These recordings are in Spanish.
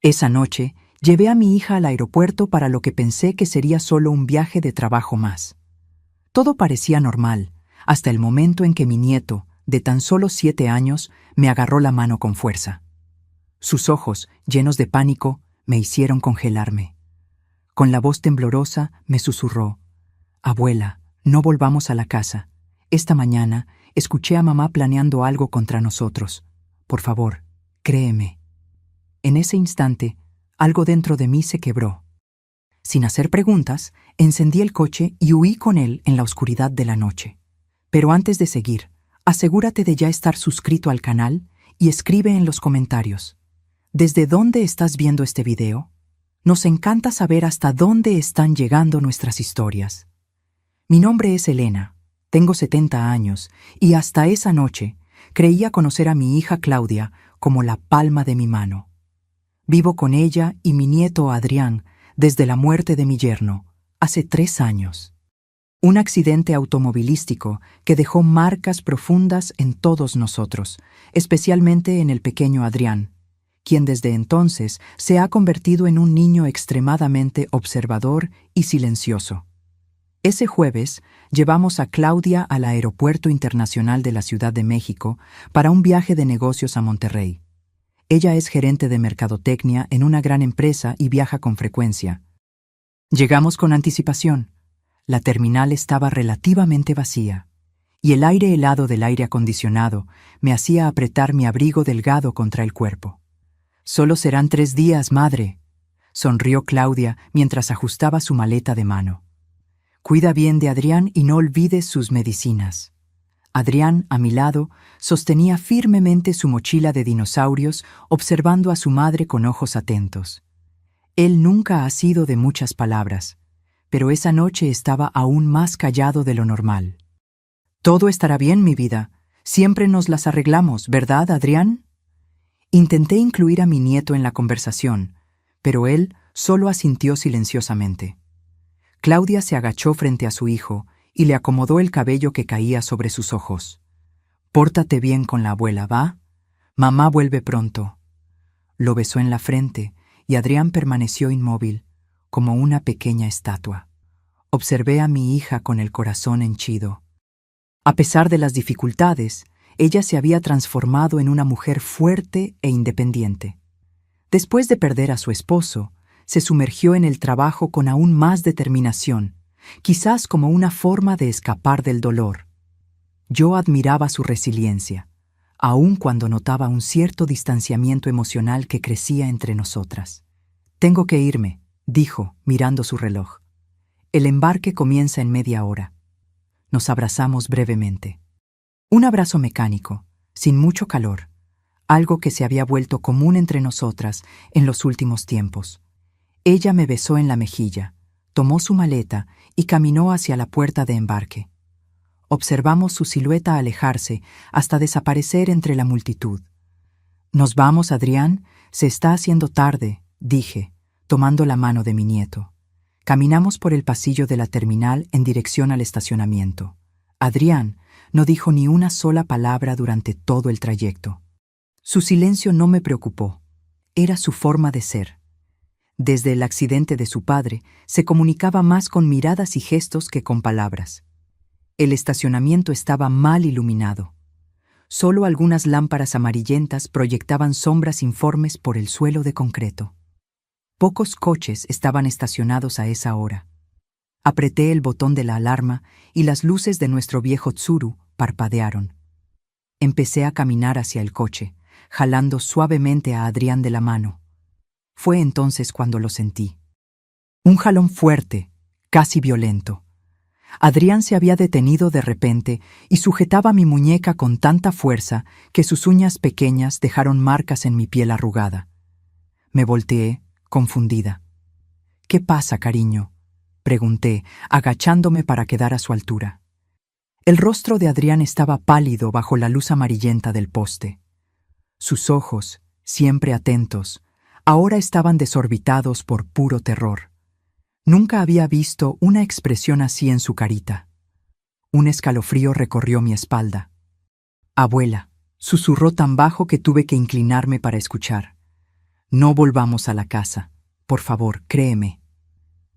Esa noche, llevé a mi hija al aeropuerto para lo que pensé que sería solo un viaje de trabajo más. Todo parecía normal, hasta el momento en que mi nieto, de tan solo 7 años, me agarró la mano con fuerza. Sus ojos, llenos de pánico, me hicieron congelarme. Con la voz temblorosa, me susurró: «Abuela, no volvamos a la casa. Esta mañana escuché a mamá planeando algo contra nosotros. Por favor, créeme». En ese instante, algo dentro de mí se quebró. Sin hacer preguntas, encendí el coche y huí con él en la oscuridad de la noche. Pero antes de seguir, asegúrate de ya estar suscrito al canal y escribe en los comentarios: ¿desde dónde estás viendo este video? Nos encanta saber hasta dónde están llegando nuestras historias. Mi nombre es Elena, tengo 70 años y hasta esa noche creía conocer a mi hija Claudia como la palma de mi mano. Vivo con ella y mi nieto Adrián desde la muerte de mi yerno, hace 3 años. Un accidente automovilístico que dejó marcas profundas en todos nosotros, especialmente en el pequeño Adrián, quien desde entonces se ha convertido en un niño extremadamente observador y silencioso. Ese jueves llevamos a Claudia al Aeropuerto Internacional de la Ciudad de México para un viaje de negocios a Monterrey. Ella es gerente de mercadotecnia en una gran empresa y viaja con frecuencia. Llegamos con anticipación. La terminal estaba relativamente vacía, y el aire helado del aire acondicionado me hacía apretar mi abrigo delgado contra el cuerpo. «Solo serán 3 días, madre», sonrió Claudia mientras ajustaba su maleta de mano. «Cuida bien de Adrián y no olvides sus medicinas». Adrián, a mi lado, sostenía firmemente su mochila de dinosaurios, observando a su madre con ojos atentos. Él nunca ha sido de muchas palabras, pero esa noche estaba aún más callado de lo normal. «Todo estará bien, mi vida. Siempre nos las arreglamos, ¿verdad, Adrián?». Intenté incluir a mi nieto en la conversación, pero él solo asintió silenciosamente. Claudia se agachó frente a su hijo y le acomodó el cabello que caía sobre sus ojos. «Pórtate bien con la abuela, ¿va? Mamá vuelve pronto». Lo besó en la frente y Adrián permaneció inmóvil, como una pequeña estatua. Observé a mi hija con el corazón henchido. A pesar de las dificultades, ella se había transformado en una mujer fuerte e independiente. Después de perder a su esposo, se sumergió en el trabajo con aún más determinación, quizás como una forma de escapar del dolor. Yo admiraba su resiliencia, aun cuando notaba un cierto distanciamiento emocional que crecía entre nosotras. «Tengo que irme», dijo, mirando su reloj. «El embarque comienza en media hora». Nos abrazamos brevemente. Un abrazo mecánico, sin mucho calor, algo que se había vuelto común entre nosotras en los últimos tiempos. Ella me besó en la mejilla, tomó su maleta y caminó hacia la puerta de embarque. Observamos su silueta alejarse hasta desaparecer entre la multitud. «Nos vamos, Adrián, se está haciendo tarde», dije, tomando la mano de mi nieto. Caminamos por el pasillo de la terminal en dirección al estacionamiento. Adrián no dijo ni una sola palabra durante todo el trayecto. Su silencio no me preocupó. Era su forma de ser. Desde el accidente de su padre, se comunicaba más con miradas y gestos que con palabras. El estacionamiento estaba mal iluminado. Solo algunas lámparas amarillentas proyectaban sombras informes por el suelo de concreto. Pocos coches estaban estacionados a esa hora. Apreté el botón de la alarma y las luces de nuestro viejo Tsuru parpadearon. Empecé a caminar hacia el coche, jalando suavemente a Adrián de la mano. Fue entonces cuando lo sentí. Un jalón fuerte, casi violento. Adrián se había detenido de repente y sujetaba mi muñeca con tanta fuerza que sus uñas pequeñas dejaron marcas en mi piel arrugada. Me volteé, confundida. «¿Qué pasa, cariño?», pregunté, agachándome para quedar a su altura. El rostro de Adrián estaba pálido bajo la luz amarillenta del poste. Sus ojos, siempre atentos, ahora estaban desorbitados por puro terror. Nunca había visto una expresión así en su carita. Un escalofrío recorrió mi espalda. «Abuela», susurró tan bajo que tuve que inclinarme para escuchar. No volvamos a la casa. Por favor, créeme.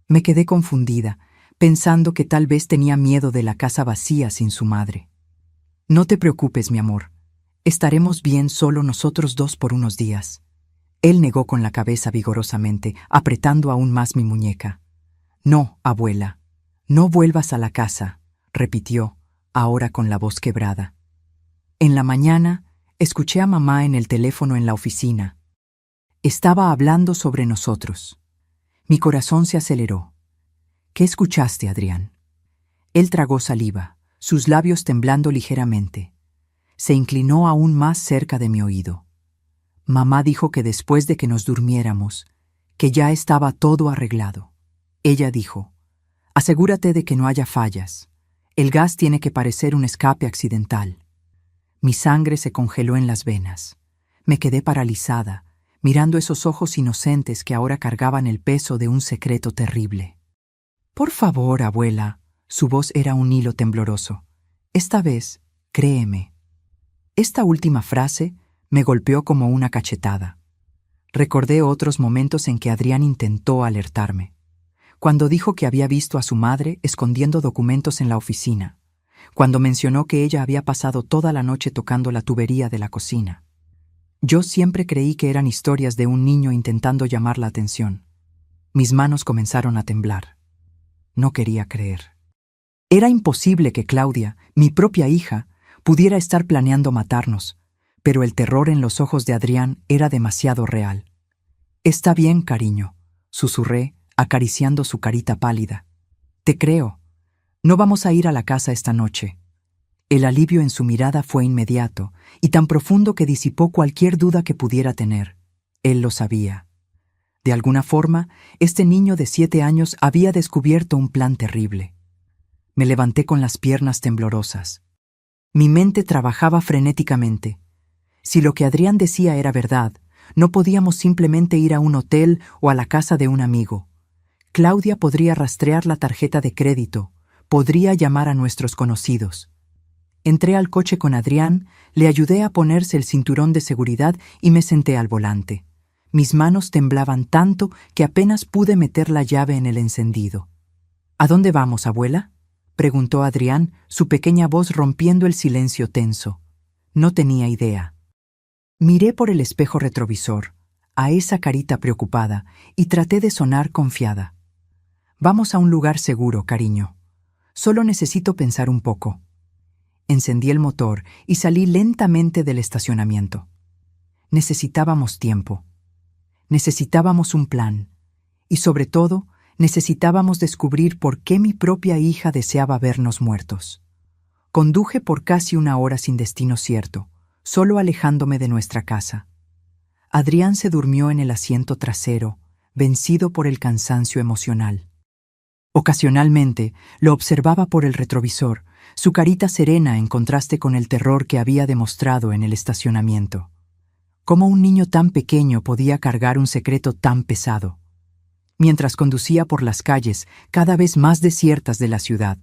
Me quedé confundida, pensando que tal vez tenía miedo de la casa vacía sin su madre. No te preocupes, mi amor. Estaremos bien solo nosotros dos por unos días. Él negó con la cabeza vigorosamente, apretando aún más mi muñeca. No, abuela, no vuelvas a la casa, repitió, ahora con la voz quebrada. En la mañana, escuché a mamá en el teléfono en la oficina. Estaba hablando sobre nosotros. Mi corazón se aceleró. ¿Qué escuchaste, Adrián? Él tragó saliva, sus labios temblando ligeramente. Se inclinó aún más cerca de mi oído. Mamá dijo que después de que nos durmiéramos, que ya estaba todo arreglado. Ella dijo, asegúrate de que no haya fallas. El gas tiene que parecer un escape accidental. Mi sangre se congeló en las venas. Me quedé paralizada, mirando esos ojos inocentes que ahora cargaban el peso de un secreto terrible. Por favor, abuela. Su voz era un hilo tembloroso. Esta vez, créeme. Esta última frase me golpeó como una cachetada. Recordé otros momentos en que Adrián intentó alertarme. Cuando dijo que había visto a su madre escondiendo documentos en la oficina. Cuando mencionó que ella había pasado toda la noche tocando la tubería de la cocina. Yo siempre creí que eran historias de un niño intentando llamar la atención. Mis manos comenzaron a temblar. No quería creer. Era imposible que Claudia, mi propia hija, pudiera estar planeando matarnos, pero el terror en los ojos de Adrián era demasiado real. Está bien, cariño, susurré, acariciando su carita pálida. Te creo. No vamos a ir a la casa esta noche. El alivio en su mirada fue inmediato y tan profundo que disipó cualquier duda que pudiera tener. Él lo sabía. De alguna forma, este niño de 7 años había descubierto un plan terrible. Me levanté con las piernas temblorosas. Mi mente trabajaba frenéticamente. Si lo que Adrián decía era verdad, no podíamos simplemente ir a un hotel o a la casa de un amigo. Claudia podría rastrear la tarjeta de crédito, podría llamar a nuestros conocidos. Entré al coche con Adrián, le ayudé a ponerse el cinturón de seguridad y me senté al volante. Mis manos temblaban tanto que apenas pude meter la llave en el encendido. ¿A dónde vamos, abuela?, preguntó Adrián, su pequeña voz rompiendo el silencio tenso. No tenía idea. Miré por el espejo retrovisor, a esa carita preocupada, y traté de sonar confiada. Vamos a un lugar seguro, cariño. Solo necesito pensar un poco. Encendí el motor y salí lentamente del estacionamiento. Necesitábamos tiempo. Necesitábamos un plan. Y sobre todo, necesitábamos descubrir por qué mi propia hija deseaba vernos muertos. Conduje por casi 1 hora sin destino cierto, solo alejándome de nuestra casa. Adrián se durmió en el asiento trasero, vencido por el cansancio emocional. Ocasionalmente lo observaba por el retrovisor, su carita serena en contraste con el terror que había demostrado en el estacionamiento. ¿Cómo un niño tan pequeño podía cargar un secreto tan pesado? Mientras conducía por las calles cada vez más desiertas de la ciudad,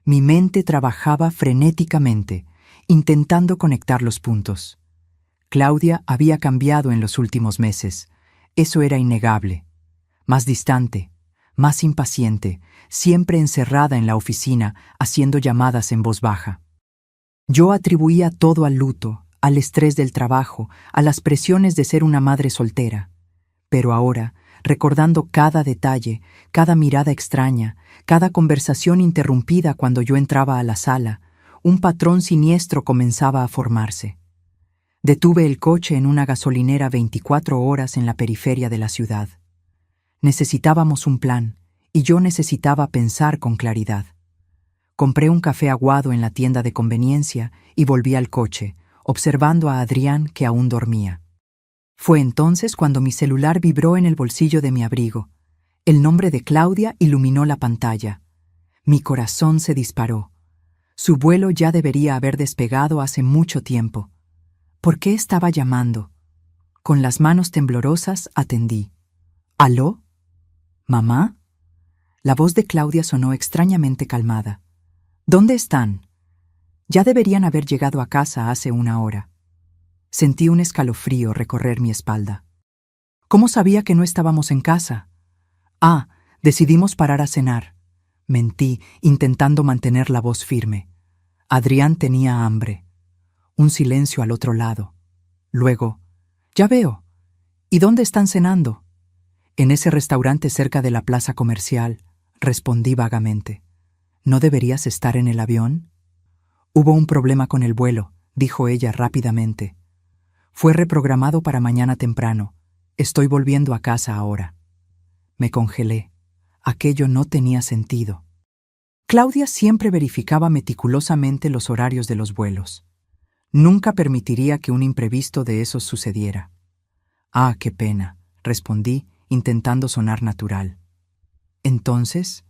mi mente trabajaba frenéticamente, intentando conectar los puntos. Claudia había cambiado en los últimos meses, eso era innegable. Más distante, más impaciente, siempre encerrada en la oficina, haciendo llamadas en voz baja. Yo atribuía todo al luto, al estrés del trabajo, a las presiones de ser una madre soltera. Pero ahora, recordando cada detalle, cada mirada extraña, cada conversación interrumpida cuando yo entraba a la sala, un patrón siniestro comenzaba a formarse. Detuve el coche en una gasolinera 24 horas en la periferia de la ciudad. Necesitábamos un plan, y yo necesitaba pensar con claridad. Compré un café aguado en la tienda de conveniencia y volví al coche, observando a Adrián que aún dormía. Fue entonces cuando mi celular vibró en el bolsillo de mi abrigo. El nombre de Claudia iluminó la pantalla. Mi corazón se disparó. Su vuelo ya debería haber despegado hace mucho tiempo. ¿Por qué estaba llamando? Con las manos temblorosas atendí. ¿Aló? ¿Mamá? La voz de Claudia sonó extrañamente calmada. ¿Dónde están? Ya deberían haber llegado a casa hace 1 hora. Sentí un escalofrío recorrer mi espalda. ¿Cómo sabía que no estábamos en casa? Ah, decidimos parar a cenar. Mentí, intentando mantener la voz firme. Adrián tenía hambre. Un silencio al otro lado. Luego, ya veo. ¿Y dónde están cenando? En ese restaurante cerca de la plaza comercial, respondí vagamente. ¿No deberías estar en el avión? Hubo un problema con el vuelo, dijo ella rápidamente. Fue reprogramado para mañana temprano. Estoy volviendo a casa ahora. Me congelé. Aquello no tenía sentido. Claudia siempre verificaba meticulosamente los horarios de los vuelos. Nunca permitiría que un imprevisto de esos sucediera. Ah, qué pena, respondí, intentando sonar natural. Entonces,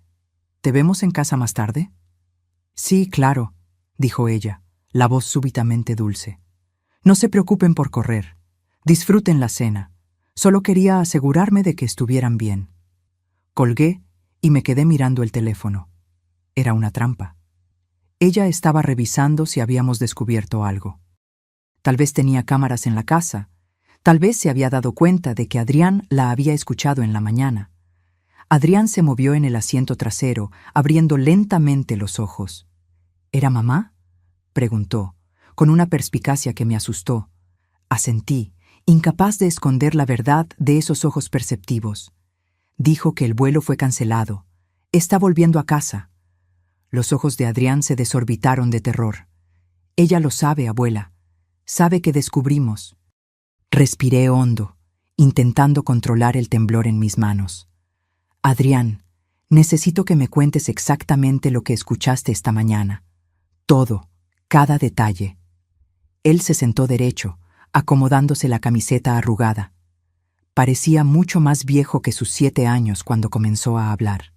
¿te vemos en casa más tarde? Sí, claro, dijo ella, la voz súbitamente dulce. No se preocupen por correr. Disfruten la cena. Solo quería asegurarme de que estuvieran bien. Colgué y me quedé mirando el teléfono. Era una trampa. Ella estaba revisando si habíamos descubierto algo. Tal vez tenía cámaras en la casa. Tal vez se había dado cuenta de que Adrián la había escuchado en la mañana. Adrián se movió en el asiento trasero, abriendo lentamente los ojos. ¿Era mamá?, preguntó, con una perspicacia que me asustó. Asentí, incapaz de esconder la verdad de esos ojos perceptivos. Dijo que el vuelo fue cancelado. Está volviendo a casa. Los ojos de Adrián se desorbitaron de terror. Ella lo sabe, abuela. Sabe que descubrimos. Respiré hondo, intentando controlar el temblor en mis manos. Adrián, necesito que me cuentes exactamente lo que escuchaste esta mañana. Todo, cada detalle. Él se sentó derecho, acomodándose la camiseta arrugada. Parecía mucho más viejo que sus 7 años cuando comenzó a hablar.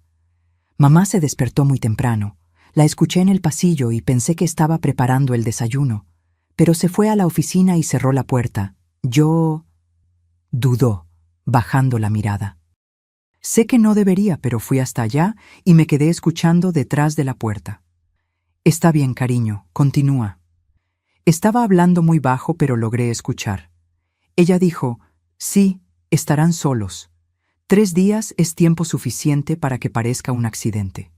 Mamá se despertó muy temprano. La escuché en el pasillo y pensé que estaba preparando el desayuno, pero se fue a la oficina y cerró la puerta. Yo... Dudó, bajando la mirada. Sé que no debería, pero fui hasta allá y me quedé escuchando detrás de la puerta. Está bien, cariño, continúa. Estaba hablando muy bajo, pero logré escuchar. Ella dijo, sí, estarán solos. 3 días es tiempo suficiente para que parezca un accidente.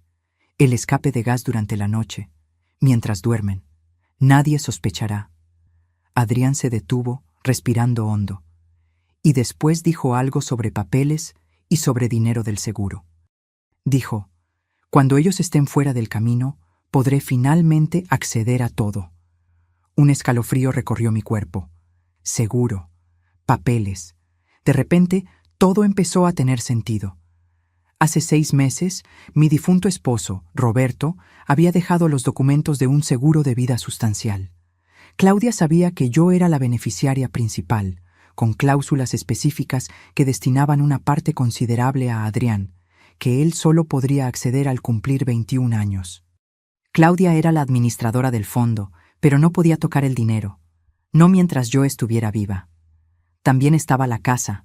El escape de gas durante la noche, mientras duermen. Nadie sospechará. Adrián se detuvo, respirando hondo. Y después dijo algo sobre papeles y sobre dinero del seguro. Dijo, cuando ellos estén fuera del camino, podré finalmente acceder a todo. Un escalofrío recorrió mi cuerpo. Seguro, papeles. De repente, todo empezó a tener sentido. Hace 6 meses, mi difunto esposo, Roberto, había dejado los documentos de un seguro de vida sustancial. Claudia sabía que yo era la beneficiaria principal, con cláusulas específicas que destinaban una parte considerable a Adrián, que él solo podría acceder al cumplir 21 años. Claudia era la administradora del fondo, pero no podía tocar el dinero, no mientras yo estuviera viva. También estaba la casa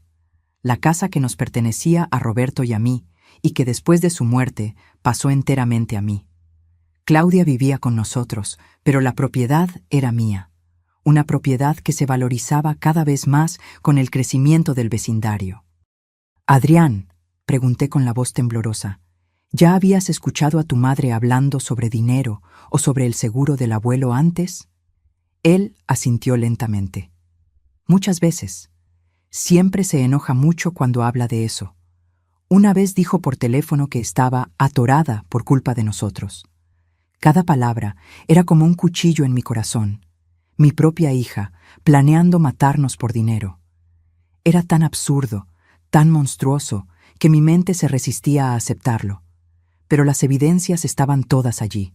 que nos pertenecía a Roberto y a mí, y que después de su muerte pasó enteramente a mí. Claudia vivía con nosotros, pero la propiedad era mía, una propiedad que se valorizaba cada vez más con el crecimiento del vecindario. Adrián, pregunté con la voz temblorosa, ¿ya habías escuchado a tu madre hablando sobre dinero o sobre el seguro del abuelo antes? Él asintió lentamente. Muchas veces. Siempre se enoja mucho cuando habla de eso. Una vez dijo por teléfono que estaba atorada por culpa de nosotros. Cada palabra era como un cuchillo en mi corazón. Mi propia hija, planeando matarnos por dinero. Era tan absurdo, tan monstruoso, que mi mente se resistía a aceptarlo. Pero las evidencias estaban todas allí.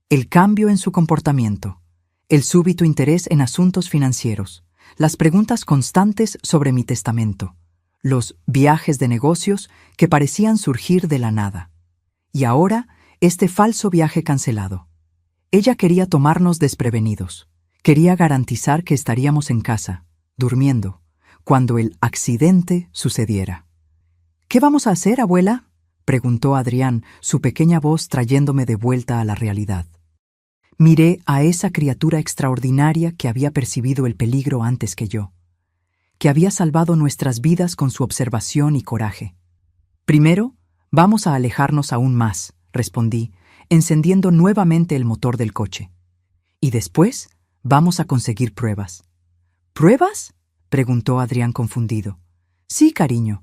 El cambio en su comportamiento, el súbito interés en asuntos financieros, las preguntas constantes sobre mi testamento, los viajes de negocios que parecían surgir de la nada. Y ahora, este falso viaje cancelado. Ella quería tomarnos desprevenidos. Quería garantizar que estaríamos en casa, durmiendo, cuando el accidente sucediera. ¿Qué vamos a hacer, abuela?, preguntó Adrián, su pequeña voz trayéndome de vuelta a la realidad. Miré a esa criatura extraordinaria que había percibido el peligro antes que yo. que había salvado nuestras vidas con su observación y coraje. Primero, vamos a alejarnos aún más, respondí, encendiendo nuevamente el motor del coche. Y después, vamos a conseguir pruebas. ¿Pruebas?, preguntó Adrián confundido. Sí, cariño.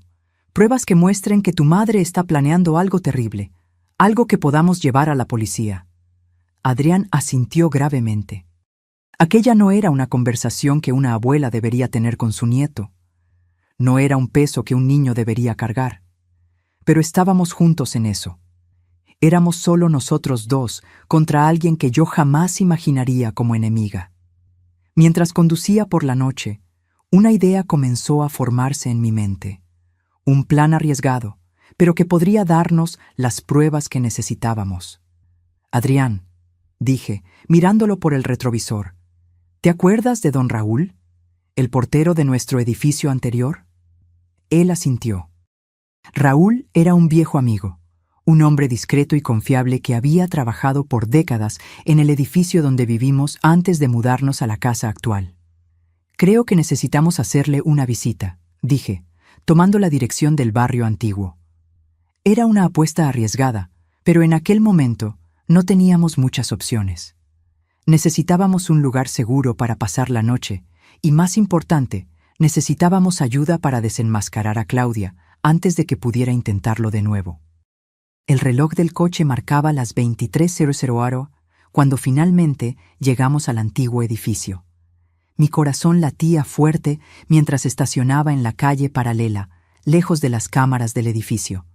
Pruebas que muestren que tu madre está planeando algo terrible, algo que podamos llevar a la policía. Adrián asintió gravemente. Aquella no era una conversación que una abuela debería tener con su nieto. No era un peso que un niño debería cargar. Pero estábamos juntos en eso. Éramos solo nosotros dos contra alguien que yo jamás imaginaría como enemiga. Mientras conducía por la noche, una idea comenzó a formarse en mi mente. Un plan arriesgado, pero que podría darnos las pruebas que necesitábamos. Adrián, dije, mirándolo por el retrovisor, ¿te acuerdas de don Raúl, el portero de nuestro edificio anterior? Él asintió. Raúl era un viejo amigo, un hombre discreto y confiable que había trabajado por décadas en el edificio donde vivimos antes de mudarnos a la casa actual. Creo que necesitamos hacerle una visita, dije, tomando la dirección del barrio antiguo. Era una apuesta arriesgada, pero en aquel momento no teníamos muchas opciones. Necesitábamos un lugar seguro para pasar la noche y, más importante, necesitábamos ayuda para desenmascarar a Claudia antes de que pudiera intentarlo de nuevo. El reloj del coche marcaba las 23:00 cuando finalmente llegamos al antiguo edificio. Mi corazón latía fuerte mientras estacionaba en la calle paralela, lejos de las cámaras del edificio.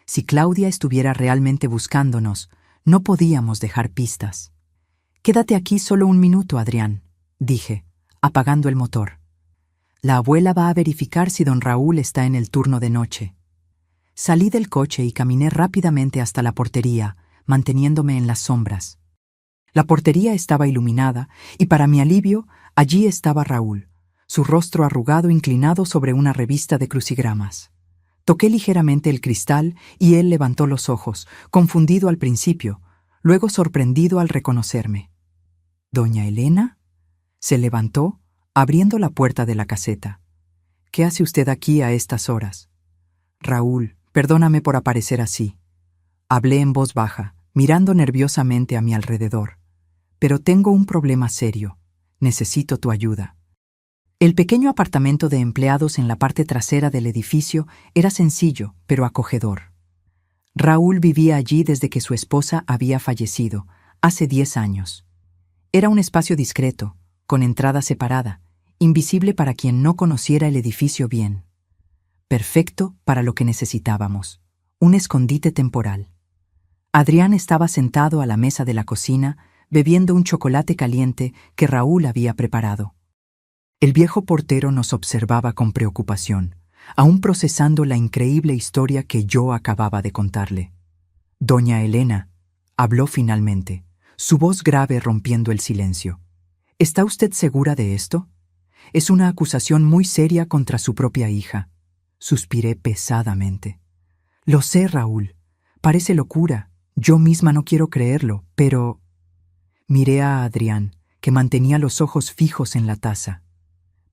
Si Claudia estuviera realmente buscándonos, no podíamos dejar pistas. «Quédate aquí solo un minuto, Adrián», dije, apagando el motor. «La abuela va a verificar si don Raúl está en el turno de noche». Salí del coche y caminé rápidamente hasta la portería, manteniéndome en las sombras. La portería estaba iluminada y, para mi alivio, allí estaba Raúl, su rostro arrugado inclinado sobre una revista de crucigramas. Toqué ligeramente el cristal y él levantó los ojos, confundido al principio, luego sorprendido al reconocerme. «¿Doña Elena?». Se levantó, abriendo la puerta de la caseta. «¿Qué hace usted aquí a estas horas?». «Raúl, perdóname por aparecer así». Hablé en voz baja, mirando nerviosamente a mi alrededor. «Pero tengo un problema serio. Necesito tu ayuda». El pequeño apartamento de empleados en la parte trasera del edificio era sencillo, pero acogedor. Raúl vivía allí desde que su esposa había fallecido, hace 10 años. Era un espacio discreto, con entrada separada, invisible para quien no conociera el edificio bien. Perfecto para lo que necesitábamos, un escondite temporal. Adrián estaba sentado a la mesa de la cocina, bebiendo un chocolate caliente que Raúl había preparado. El viejo portero nos observaba con preocupación, aún procesando la increíble historia que yo acababa de contarle. «Doña Elena», habló finalmente, su voz grave rompiendo el silencio. «¿Está usted segura de esto? Es una acusación muy seria contra su propia hija». Suspiré pesadamente. «Lo sé, Raúl. Parece locura. Yo misma no quiero creerlo, pero...». Miré a Adrián, que mantenía los ojos fijos en la taza.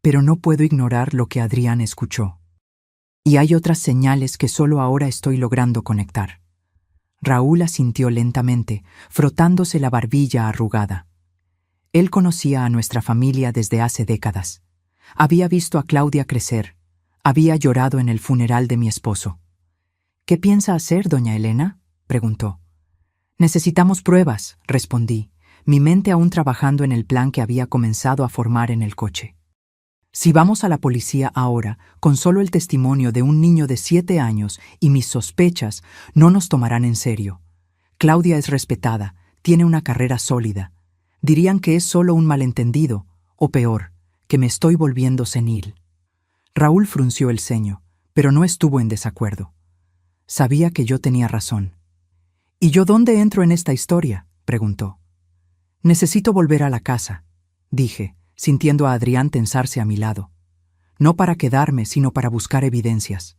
Pero no puedo ignorar lo que Adrián escuchó. Y hay otras señales que solo ahora estoy logrando conectar. Raúl asintió lentamente, frotándose la barbilla arrugada. Él conocía a nuestra familia desde hace décadas. Había visto a Claudia crecer. Había llorado en el funeral de mi esposo. «¿Qué piensa hacer, doña Elena?», preguntó. «Necesitamos pruebas», respondí, mi mente aún trabajando en el plan que había comenzado a formar en el coche. «Si vamos a la policía ahora, con solo el testimonio de un niño de 7 años y mis sospechas, no nos tomarán en serio. Claudia es respetada, tiene una carrera sólida. Dirían que es solo un malentendido, o peor, que me estoy volviendo senil». Raúl frunció el ceño, pero no estuvo en desacuerdo. Sabía que yo tenía razón. «¿Y yo dónde entro en esta historia?», preguntó. «Necesito volver a la casa», dije, sintiendo a Adrián tensarse a mi lado. «No para quedarme, sino para buscar evidencias.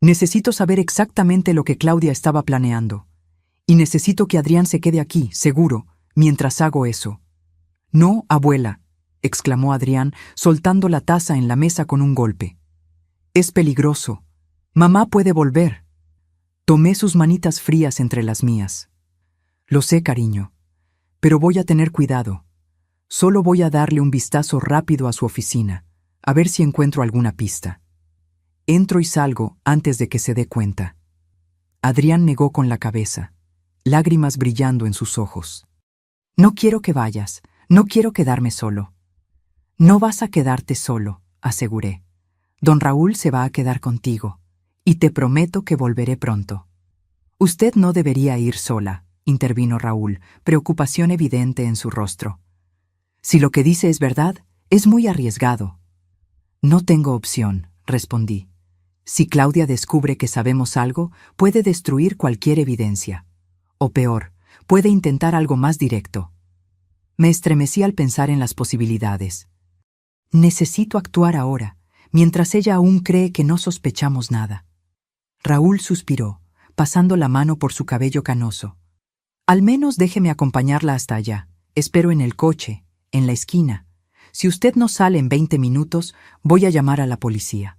Necesito saber exactamente lo que Claudia estaba planeando. Y necesito que Adrián se quede aquí, seguro, mientras hago eso». «No, abuela», exclamó Adrián, soltando la taza en la mesa con un golpe. Es peligroso. Mamá puede volver. Tomé sus manitas frías entre las mías. Lo sé, cariño, pero voy a tener cuidado. Solo voy a darle un vistazo rápido a su oficina, a ver si encuentro alguna pista. Entro y salgo antes de que se dé cuenta. Adrián negó con la cabeza, lágrimas brillando en sus ojos. No quiero que vayas, no quiero quedarme solo. No vas a quedarte solo, aseguré. Don Raúl se va a quedar contigo, y te prometo que volveré pronto. Usted no debería ir sola, intervino Raúl, preocupación evidente en su rostro. Si lo que dice es verdad, es muy arriesgado. No tengo opción, respondí. Si Claudia descubre que sabemos algo, puede destruir cualquier evidencia. O peor, puede intentar algo más directo. Me estremecí al pensar en las posibilidades. Necesito actuar ahora, mientras ella aún cree que no sospechamos nada. Raúl suspiró, pasando la mano por su cabello canoso. Al menos déjeme acompañarla hasta allá. Espero en el coche, en la esquina. Si usted no sale en 20 minutos, voy a llamar a la policía.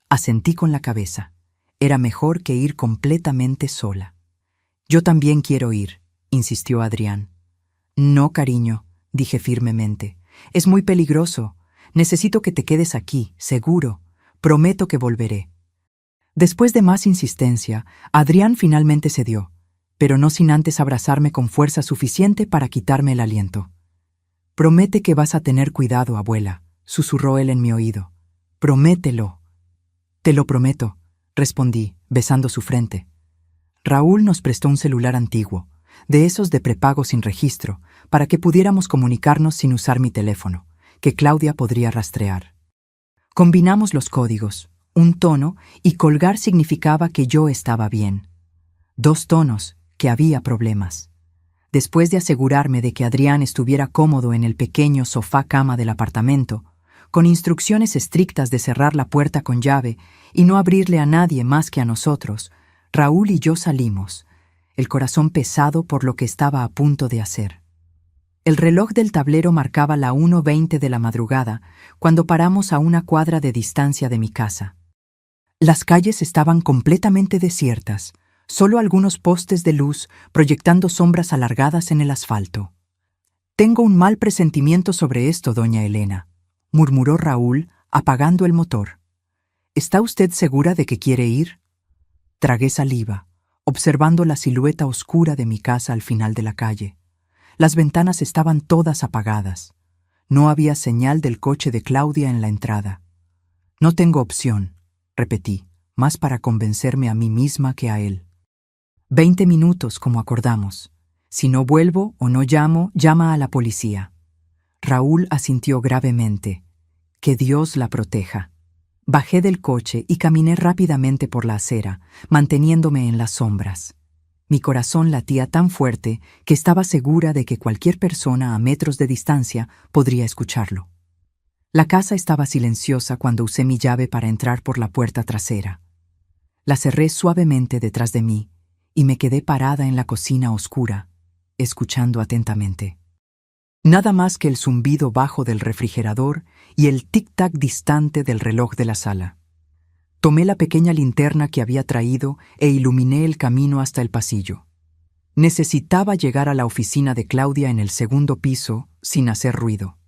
Asentí con la cabeza. Era mejor que ir completamente sola. Yo también quiero ir, insistió Adrián. No, cariño, dije firmemente. Es muy peligroso. Necesito que te quedes aquí, seguro. Prometo que volveré. Después de más insistencia, Adrián finalmente cedió, pero no sin antes abrazarme con fuerza suficiente para quitarme el aliento. Promete que vas a tener cuidado, abuela, susurró él en mi oído. Promételo. Te lo prometo, respondí, besando su frente. Raúl nos prestó un celular antiguo, de esos de prepago sin registro, para que pudiéramos comunicarnos sin usar mi teléfono, que Claudia podría rastrear. Combinamos los códigos, un tono, y colgar significaba que yo estaba bien. 2 tonos, que había problemas. Después de asegurarme de que Adrián estuviera cómodo en el pequeño sofá-cama del apartamento, con instrucciones estrictas de cerrar la puerta con llave y no abrirle a nadie más que a nosotros, Raúl y yo salimos, el corazón pesado por lo que estaba a punto de hacer. El reloj del tablero marcaba la 1:20 de la madrugada cuando paramos a una cuadra de distancia de mi casa. Las calles estaban completamente desiertas, solo algunos postes de luz proyectando sombras alargadas en el asfalto. Tengo un mal presentimiento sobre esto, doña Elena, murmuró Raúl, apagando el motor. ¿Está usted segura de que quiere ir? Tragué saliva, observando la silueta oscura de mi casa al final de la calle. Las ventanas estaban todas apagadas. No había señal del coche de Claudia en la entrada. No tengo opción, repetí, más para convencerme a mí misma que a él. 20 minutos, como acordamos. Si no vuelvo o no llamo, llama a la policía. Raúl asintió gravemente. Que Dios la proteja. Bajé del coche y caminé rápidamente por la acera, manteniéndome en las sombras. Mi corazón latía tan fuerte que estaba segura de que cualquier persona a metros de distancia podría escucharlo. La casa estaba silenciosa cuando usé mi llave para entrar por la puerta trasera. La cerré suavemente detrás de mí y me quedé parada en la cocina oscura, escuchando atentamente. Nada más que el zumbido bajo del refrigerador y el tic-tac distante del reloj de la sala. Tomé la pequeña linterna que había traído e iluminé el camino hasta el pasillo. Necesitaba llegar a la oficina de Claudia en el 2º piso sin hacer ruido.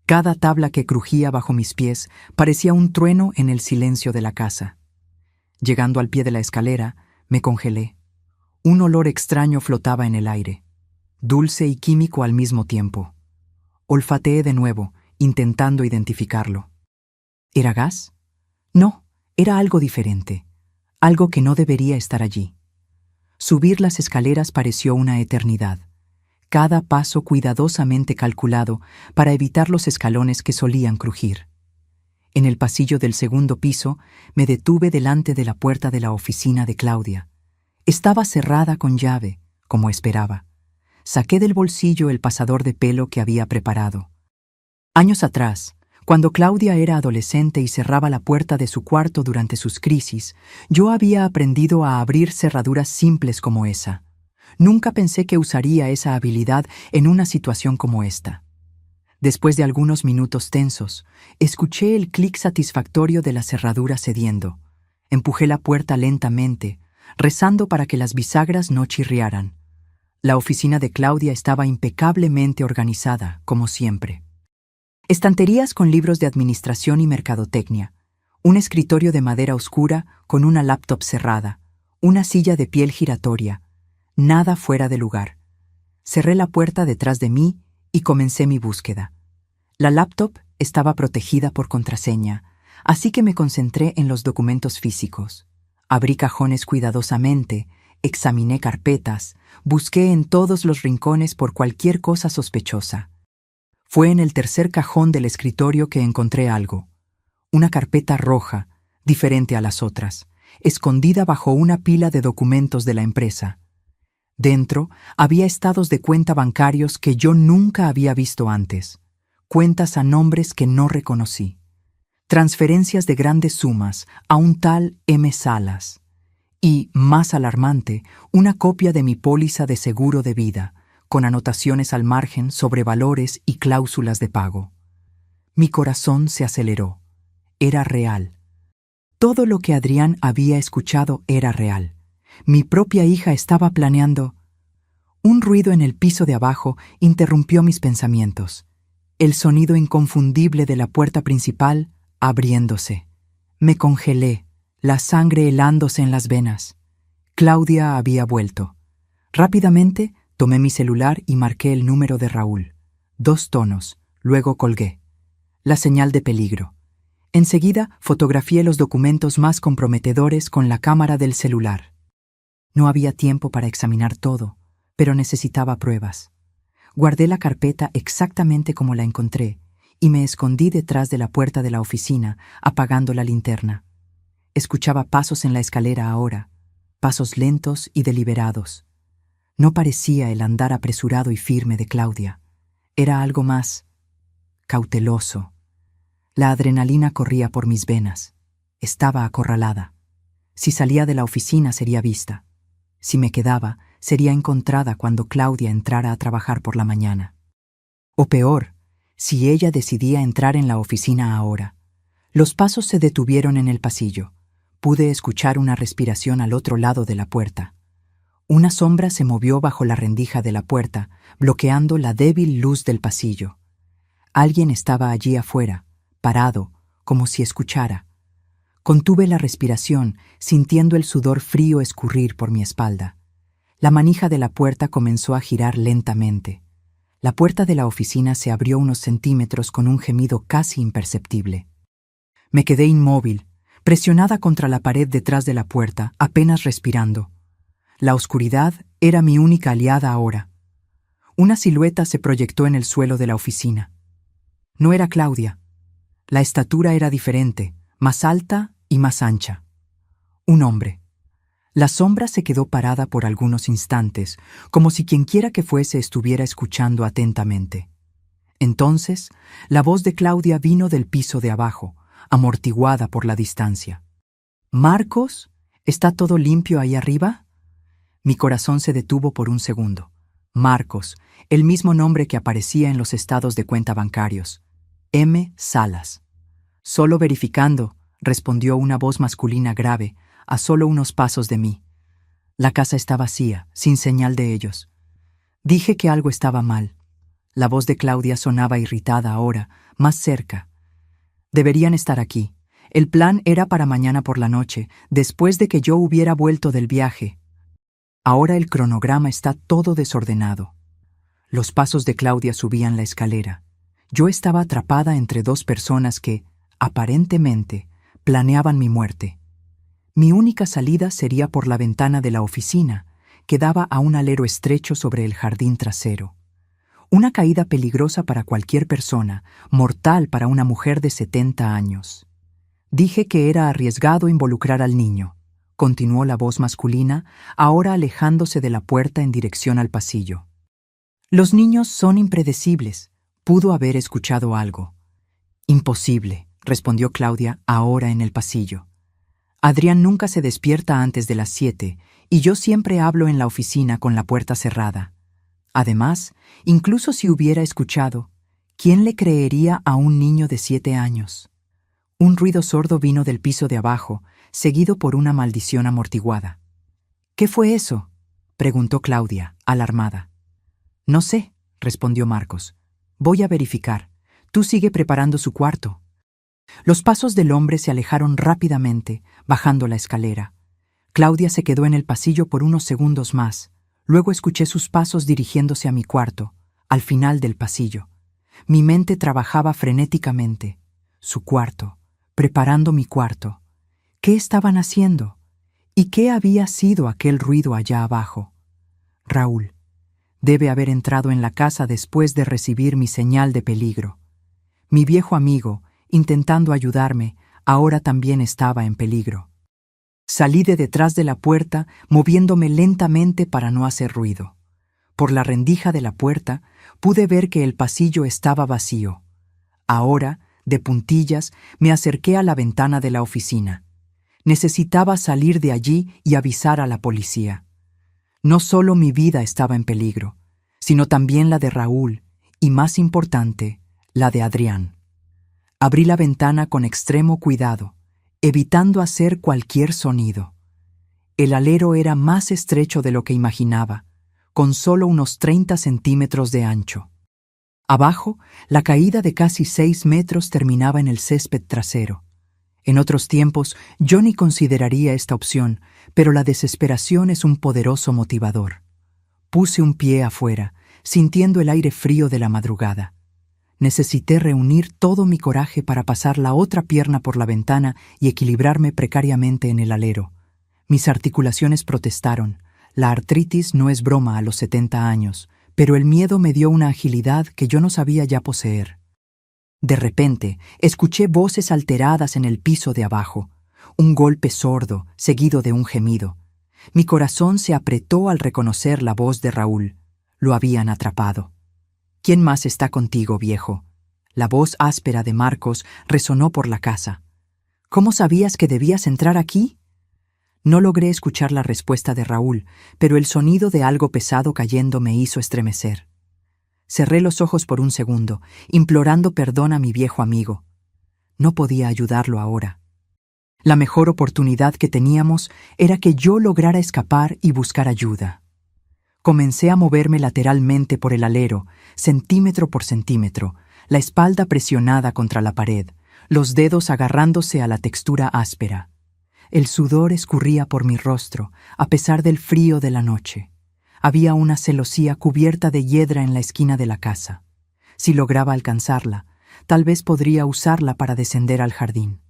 Cada tabla que crujía bajo mis pies parecía un trueno en el silencio de la casa. Llegando al pie de la escalera, me congelé. Un olor extraño flotaba en el aire, dulce y químico al mismo tiempo. Olfateé de nuevo, intentando identificarlo. ¿Era gas? No, era algo diferente, algo que no debería estar allí. Subir las escaleras pareció una eternidad, cada paso cuidadosamente calculado para evitar los escalones que solían crujir. En el pasillo del 2º piso me detuve delante de la puerta de la oficina de Claudia. Estaba cerrada con llave, como esperaba. Saqué del bolsillo el pasador de pelo que había preparado. Años atrás, cuando Claudia era adolescente y cerraba la puerta de su cuarto durante sus crisis, yo había aprendido a abrir cerraduras simples como esa. Nunca pensé que usaría esa habilidad en una situación como esta. Después de algunos minutos tensos, escuché el clic satisfactorio de la cerradura cediendo. Empujé la puerta lentamente, rezando para que las bisagras no chirriaran. La oficina de Claudia estaba impecablemente organizada, como siempre. Estanterías con libros de administración y mercadotecnia, un escritorio de madera oscura con una laptop cerrada, una silla de piel giratoria, nada fuera de lugar. Cerré la puerta detrás de mí y comencé mi búsqueda. La laptop estaba protegida por contraseña, así que me concentré en los documentos físicos. Abrí cajones cuidadosamente, examiné carpetas, busqué en todos los rincones por cualquier cosa sospechosa. Fue en el tercer cajón del escritorio que encontré algo. Una carpeta roja, diferente a las otras, escondida bajo una pila de documentos de la empresa. Dentro había estados de cuenta bancarios que yo nunca había visto antes, cuentas a nombres que no reconocí, transferencias de grandes sumas a un tal M. Salas y, más alarmante, una copia de mi póliza de seguro de vida, con anotaciones al margen sobre valores y cláusulas de pago. Mi corazón se aceleró. Era real. Todo lo que Adrián había escuchado era real. Mi propia hija estaba planeando. Un ruido en el piso de abajo interrumpió mis pensamientos. El sonido inconfundible de la puerta principal abriéndose. Me congelé, la sangre helándose en las venas. Claudia había vuelto. Rápidamente tomé mi celular y marqué el número de Raúl. 2 tonos, luego colgué. La señal de peligro. Enseguida fotografié los documentos más comprometedores con la cámara del celular. No había tiempo para examinar todo, pero necesitaba pruebas. Guardé la carpeta exactamente como la encontré y me escondí detrás de la puerta de la oficina, apagando la linterna. Escuchaba pasos en la escalera ahora, pasos lentos y deliberados. No parecía el andar apresurado y firme de Claudia. Era algo más cauteloso. La adrenalina corría por mis venas. Estaba acorralada. Si salía de la oficina sería vista. Si me quedaba, sería encontrada cuando Claudia entrara a trabajar por la mañana. O peor, si ella decidía entrar en la oficina ahora. Los pasos se detuvieron en el pasillo. Pude escuchar una respiración al otro lado de la puerta. Una sombra se movió bajo la rendija de la puerta, bloqueando la débil luz del pasillo. Alguien estaba allí afuera, parado, como si escuchara. Contuve la respiración, sintiendo el sudor frío escurrir por mi espalda. La manija de la puerta comenzó a girar lentamente. La puerta de la oficina se abrió unos centímetros con un gemido casi imperceptible. Me quedé inmóvil, presionada contra la pared detrás de la puerta, apenas respirando. La oscuridad era mi única aliada ahora. Una silueta se proyectó en el suelo de la oficina. No era Claudia. La estatura era diferente, más alta y más ancha. Un hombre. La sombra se quedó parada por algunos instantes, como si quienquiera que fuese estuviera escuchando atentamente. Entonces, la voz de Claudia vino del piso de abajo, amortiguada por la distancia. «¿Marcos? ¿Está todo limpio ahí arriba?» Mi corazón se detuvo por un segundo. Marcos, el mismo nombre que aparecía en los estados de cuenta bancarios. M. Salas. «Solo verificando», respondió una voz masculina grave, a solo unos pasos de mí. La casa está vacía, sin señal de ellos. Dije que algo estaba mal. La voz de Claudia sonaba irritada ahora, más cerca. Deberían estar aquí. El plan era para mañana por la noche, después de que yo hubiera vuelto del viaje. Ahora el cronograma está todo desordenado. Los pasos de Claudia subían la escalera. Yo estaba atrapada entre 2 personas que, aparentemente, planeaban mi muerte. Mi única salida sería por la ventana de la oficina, que daba a un alero estrecho sobre el jardín trasero. Una caída peligrosa para cualquier persona, mortal para una mujer de 70 años. Dije que era arriesgado involucrar al niño, continuó la voz masculina, ahora alejándose de la puerta en dirección al pasillo. Los niños son impredecibles. Pudo haber escuchado algo. Imposible, respondió Claudia ahora en el pasillo. Adrián nunca se despierta antes de las 7 y yo siempre hablo en la oficina con la puerta cerrada. Además, incluso si hubiera escuchado, ¿Quién le creería a un niño de 7 años? Un ruido sordo vino del piso de abajo, seguido por una maldición amortiguada. ¿Qué fue eso?, preguntó Claudia, alarmada. No sé, respondió Marcos. Voy a verificar. Tú sigue preparando su cuarto. Los pasos del hombre se alejaron rápidamente, bajando la escalera. Claudia se quedó en el pasillo por unos segundos más. Luego escuché sus pasos dirigiéndose a mi cuarto, al final del pasillo. Mi mente trabajaba frenéticamente. Su cuarto, preparando mi cuarto. ¿Qué estaban haciendo? ¿Y qué había sido aquel ruido allá abajo? Raúl. Debe haber entrado en la casa después de recibir mi señal de peligro. Mi viejo amigo, intentando ayudarme, ahora también estaba en peligro. Salí de detrás de la puerta, moviéndome lentamente para no hacer ruido. Por la rendija de la puerta, pude ver que el pasillo estaba vacío. Ahora, de puntillas, me acerqué a la ventana de la oficina. Necesitaba salir de allí y avisar a la policía. No solo mi vida estaba en peligro, sino también la de Raúl y, más importante, la de Adrián. Abrí la ventana con extremo cuidado, evitando hacer cualquier sonido. El alero era más estrecho de lo que imaginaba, con solo unos 30 centímetros de ancho. Abajo, la caída de casi 6 metros terminaba en el césped trasero. En otros tiempos, yo ni consideraría esta opción, pero la desesperación es un poderoso motivador. Puse un pie afuera, sintiendo el aire frío de la madrugada. Necesité reunir todo mi coraje para pasar la otra pierna por la ventana y equilibrarme precariamente en el alero. Mis articulaciones protestaron. La artritis no es broma a los 70 años, pero el miedo me dio una agilidad que yo no sabía ya poseer. De repente, escuché voces alteradas en el piso de abajo, un golpe sordo, seguido de un gemido. Mi corazón se apretó al reconocer la voz de Raúl. Lo habían atrapado. ¿Quién más está contigo, viejo? La voz áspera de Marcos resonó por la casa. ¿Cómo sabías que debías entrar aquí? No logré escuchar la respuesta de Raúl, pero el sonido de algo pesado cayendo me hizo estremecer. Cerré los ojos por un segundo, implorando perdón a mi viejo amigo. No podía ayudarlo ahora. La mejor oportunidad que teníamos era que yo lograra escapar y buscar ayuda. Comencé a moverme lateralmente por el alero, centímetro por centímetro, la espalda presionada contra la pared, los dedos agarrándose a la textura áspera. El sudor escurría por mi rostro, a pesar del frío de la noche. Había una celosía cubierta de hiedra en la esquina de la casa. Si lograba alcanzarla, tal vez podría usarla para descender al jardín.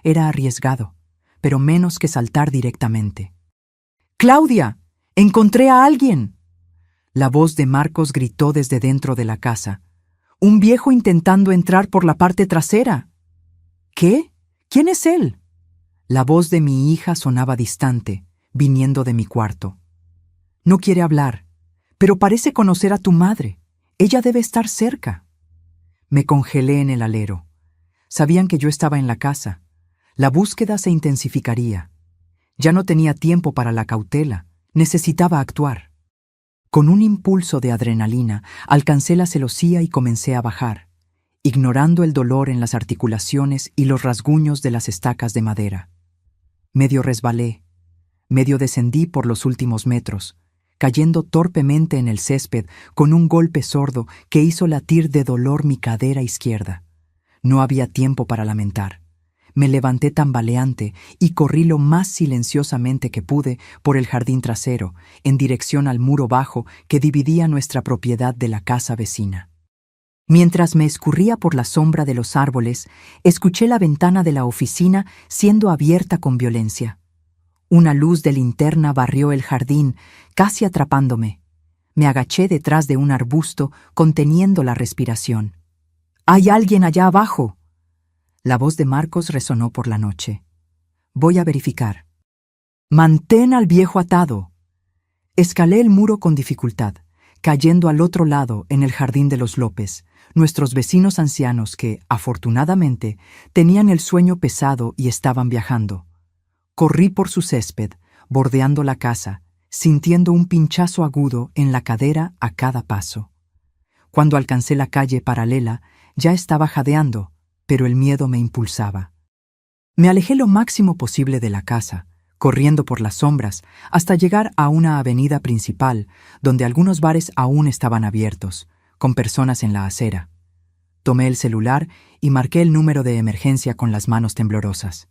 Era arriesgado, pero menos que saltar directamente. ¡Claudia! ¡Encontré a alguien! La voz de Marcos gritó desde dentro de la casa. ¡Un viejo intentando entrar por la parte trasera! ¿Qué? ¿Quién es él? La voz de mi hija sonaba distante, viniendo de mi cuarto. No quiere hablar, pero parece conocer a tu madre. Ella debe estar cerca. Me congelé en el alero. Sabían que yo estaba en la casa. La búsqueda se intensificaría. Ya no tenía tiempo para la cautela. Necesitaba actuar. Con un impulso de adrenalina, alcancé la celosía y comencé a bajar, ignorando el dolor en las articulaciones y los rasguños de las estacas de madera. Medio resbalé, medio descendí por los últimos metros, cayendo torpemente en el césped con un golpe sordo que hizo latir de dolor mi cadera izquierda. No había tiempo para lamentar. Me levanté tambaleante y corrí lo más silenciosamente que pude por el jardín trasero, en dirección al muro bajo que dividía nuestra propiedad de la casa vecina. Mientras me escurría por la sombra de los árboles, escuché la ventana de la oficina siendo abierta con violencia. Una luz de linterna barrió el jardín, casi atrapándome. Me agaché detrás de un arbusto, conteniendo la respiración. «¡Hay alguien allá abajo!» La voz de Marcos resonó por la noche. «Voy a verificar». «¡Mantén al viejo atado!» Escalé el muro con dificultad, cayendo al otro lado en el jardín de los López, nuestros vecinos ancianos que, afortunadamente, tenían el sueño pesado y estaban viajando. Corrí por su césped, bordeando la casa, sintiendo un pinchazo agudo en la cadera a cada paso. Cuando alcancé la calle paralela, Ya estaba jadeando, pero el miedo me impulsaba. Me alejé lo máximo posible de la casa, corriendo por las sombras, hasta llegar a una avenida principal, donde algunos bares aún estaban abiertos, con personas en la acera. Tomé el celular y marqué el número de emergencia con las manos temblorosas.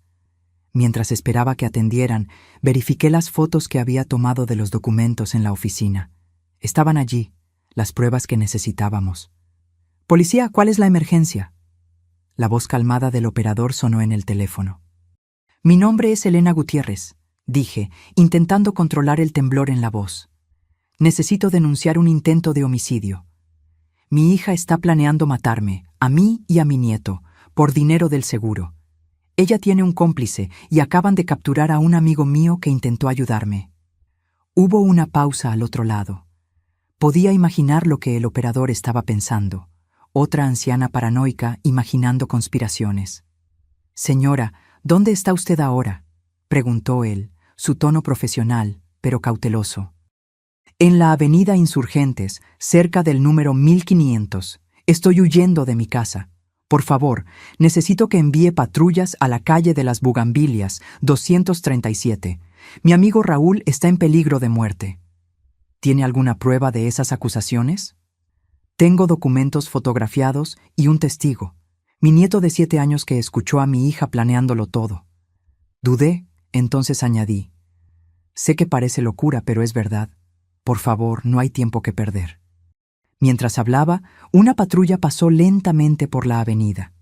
Mientras esperaba que atendieran, verifiqué las fotos que había tomado de los documentos en la oficina. Estaban allí, las pruebas que necesitábamos. «Policía, ¿cuál es la emergencia?». La voz calmada del operador sonó en el teléfono. «Mi nombre es Elena Gutiérrez», dije, intentando controlar el temblor en la voz. «Necesito denunciar un intento de homicidio. Mi hija está planeando matarme, a mí y a mi nieto, por dinero del seguro. Ella tiene un cómplice y acaban de capturar a un amigo mío que intentó ayudarme». Hubo una pausa al otro lado. Podía imaginar lo que el operador estaba pensando. Otra anciana paranoica imaginando conspiraciones. «Señora, ¿dónde está usted ahora?», preguntó él, su tono profesional, pero cauteloso. «En la avenida Insurgentes, cerca del número 1500. Estoy huyendo de mi casa. Por favor, necesito que envíe patrullas a la calle de las Bugambilias, 237. Mi amigo Raúl está en peligro de muerte». «¿Tiene alguna prueba de esas acusaciones?». «Tengo documentos fotografiados y un testigo. Mi nieto de 7 años que escuchó a mi hija planeándolo todo». Dudé, entonces añadí: «Sé que parece locura, pero es verdad. Por favor, no hay tiempo que perder». Mientras hablaba, una patrulla pasó lentamente por la avenida.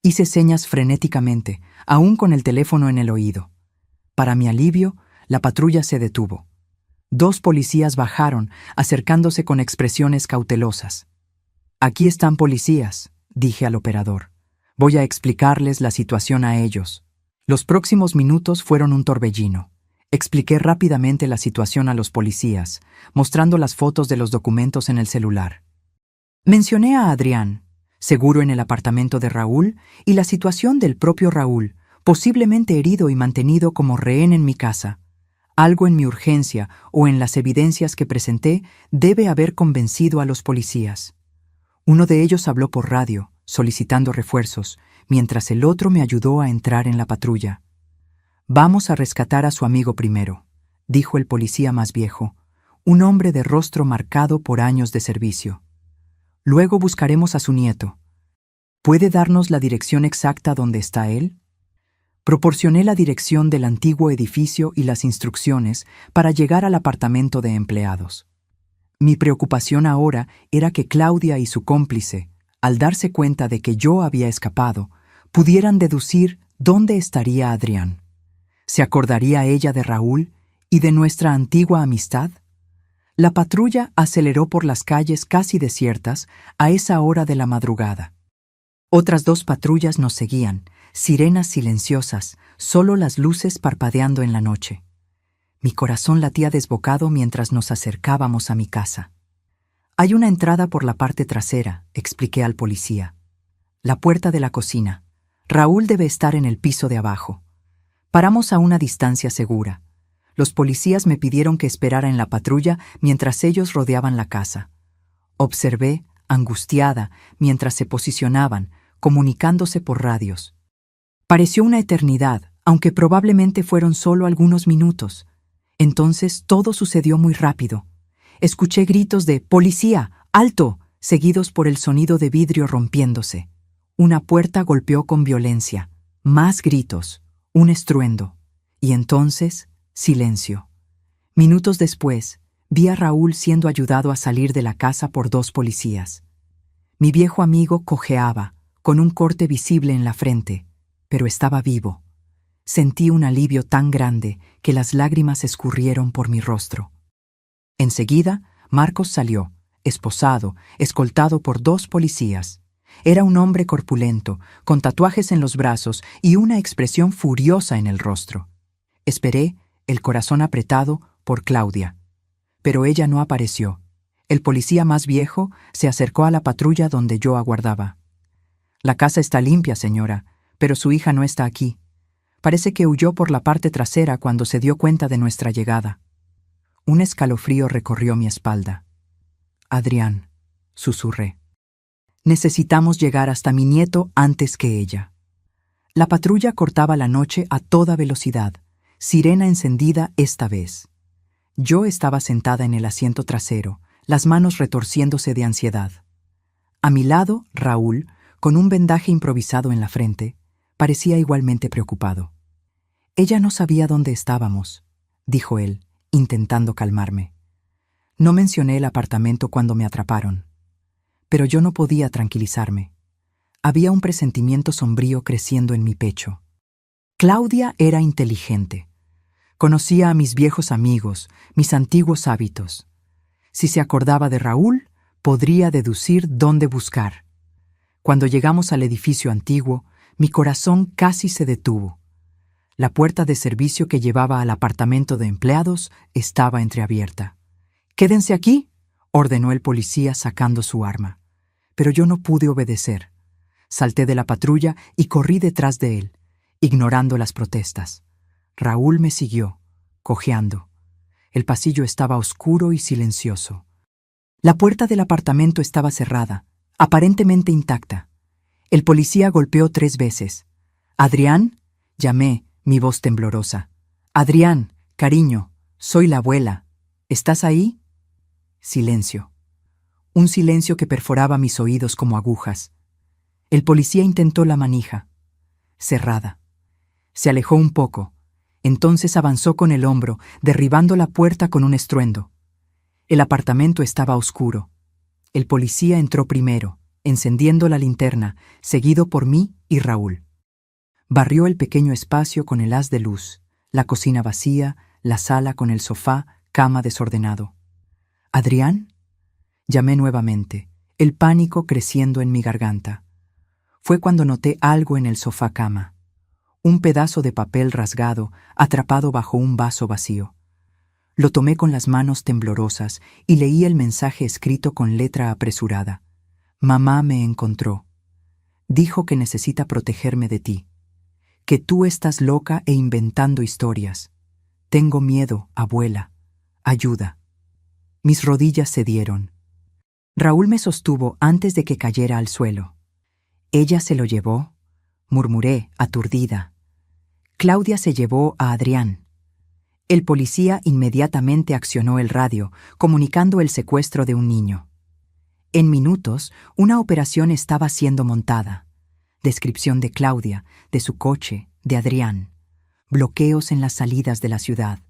Hice señas frenéticamente, aún con el teléfono en el oído. Para mi alivio, la patrulla se detuvo. 2 policías bajaron, acercándose con expresiones cautelosas. «Aquí están policías», dije al operador. «Voy a explicarles la situación a ellos». Los próximos minutos fueron un torbellino. Expliqué rápidamente la situación a los policías, mostrando las fotos de los documentos en el celular. Mencioné a Adrián, seguro en el apartamento de Raúl, y la situación del propio Raúl, posiblemente herido y mantenido como rehén en mi casa. Algo en mi urgencia o en las evidencias que presenté debe haber convencido a los policías. Uno de ellos habló por radio, solicitando refuerzos, mientras el otro me ayudó a entrar en la patrulla. «Vamos a rescatar a su amigo primero», dijo el policía más viejo, un hombre de rostro marcado por años de servicio. «Luego buscaremos a su nieto. ¿Puede darnos la dirección exacta donde está él?». Proporcioné la dirección del antiguo edificio y las instrucciones para llegar al apartamento de empleados. Mi preocupación ahora era que Claudia y su cómplice, al darse cuenta de que yo había escapado, pudieran deducir dónde estaría Adrián. ¿Se acordaría ella de Raúl y de nuestra antigua amistad? La patrulla aceleró por las calles casi desiertas a esa hora de la madrugada. Otras 2 patrullas nos seguían, sirenas silenciosas, solo las luces parpadeando en la noche. Mi corazón latía desbocado mientras nos acercábamos a mi casa. «Hay una entrada por la parte trasera», expliqué al policía. «La puerta de la cocina. Raúl debe estar en el piso de abajo». Paramos a una distancia segura. Los policías me pidieron que esperara en la patrulla mientras ellos rodeaban la casa. Observé, angustiada, mientras se posicionaban, comunicándose por radios. Pareció una eternidad, aunque probablemente fueron solo algunos minutos. Entonces todo sucedió muy rápido. Escuché gritos de «¡Policía! ¡Alto!», seguidos por el sonido de vidrio rompiéndose. Una puerta golpeó con violencia. Más gritos, un estruendo. Y entonces, silencio. Minutos después, vi a Raúl siendo ayudado a salir de la casa por 2 policías. Mi viejo amigo cojeaba, con un corte visible en la frente, pero estaba vivo. Sentí un alivio tan grande que las lágrimas escurrieron por mi rostro. Enseguida, Marcos salió, esposado, escoltado por 2 policías. Era un hombre corpulento, con tatuajes en los brazos y una expresión furiosa en el rostro. Esperé, el corazón apretado, por Claudia. Pero ella no apareció. El policía más viejo se acercó a la patrulla donde yo aguardaba. «La casa está limpia, señora, pero su hija no está aquí. Parece que huyó por la parte trasera cuando se dio cuenta de nuestra llegada». Un escalofrío recorrió mi espalda. «Adrián», susurré. Necesitamos llegar hasta mi nieto antes que ella. La patrulla cortaba la noche a toda velocidad, sirena encendida esta vez. Yo estaba sentada en el asiento trasero, las manos retorciéndose de ansiedad. A mi lado, Raúl, con un vendaje improvisado en la frente, parecía igualmente preocupado. Ella no sabía dónde estábamos, dijo él, intentando calmarme. No mencioné el apartamento cuando me atraparon. Pero yo no podía tranquilizarme. Había un presentimiento sombrío creciendo en mi pecho. Claudia era inteligente. Conocía a mis viejos amigos, mis antiguos hábitos. Si se acordaba de Raúl, podría deducir dónde buscar. Cuando llegamos al edificio antiguo, mi corazón casi se detuvo. La puerta de servicio que llevaba al apartamento de empleados estaba entreabierta. «¡Quédense aquí!», ordenó el policía sacando su arma. Pero yo no pude obedecer. Salté de la patrulla y corrí detrás de él, ignorando las protestas. Raúl me siguió, cojeando. El pasillo estaba oscuro y silencioso. La puerta del apartamento estaba cerrada, aparentemente intacta. El policía golpeó 3 veces. «¡Adrián!», llamé, mi voz temblorosa. «Adrián, cariño, soy la abuela. ¿Estás ahí?». Silencio. Un silencio que perforaba mis oídos como agujas. El policía intentó la manija. Cerrada. Se alejó un poco. Entonces avanzó con el hombro, derribando la puerta con un estruendo. El apartamento estaba oscuro. El policía entró primero, encendiendo la linterna, seguido por mí y Raúl. Barrió el pequeño espacio con el haz de luz, la cocina vacía, la sala con el sofá, cama desordenado. «¿Adrián?», llamé nuevamente, el pánico creciendo en mi garganta. Fue cuando noté algo en el sofá-cama. Un pedazo de papel rasgado, atrapado bajo un vaso vacío. Lo tomé con las manos temblorosas y leí el mensaje escrito con letra apresurada. «Mamá me encontró. Dijo que necesita protegerme de ti. Que tú estás loca e inventando historias. Tengo miedo, abuela. Ayuda». Mis rodillas cedieron. Raúl me sostuvo antes de que cayera al suelo. «¿Ella se lo llevó?», murmuré, aturdida. «Claudia se llevó a Adrián». El policía inmediatamente accionó el radio, comunicando el secuestro de un niño. En minutos, una operación estaba siendo montada. Descripción de Claudia, de su coche, de Adrián. Bloqueos en las salidas de la ciudad.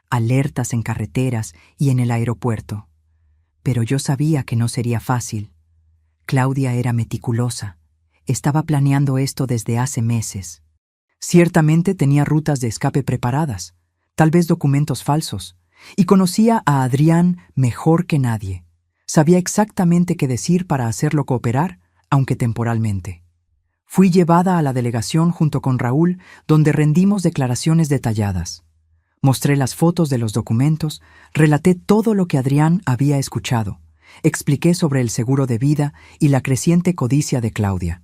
Alertas en carreteras y en el aeropuerto. Pero yo sabía que no sería fácil. Claudia era meticulosa. Estaba planeando esto desde hace meses. Ciertamente tenía rutas de escape preparadas, tal vez documentos falsos, y conocía a Adrián mejor que nadie. Sabía exactamente qué decir para hacerlo cooperar, aunque temporalmente. Fui llevada a la delegación junto con Raúl, donde rendimos declaraciones detalladas. Mostré las fotos de los documentos, relaté todo lo que Adrián había escuchado, expliqué sobre el seguro de vida y la creciente codicia de Claudia.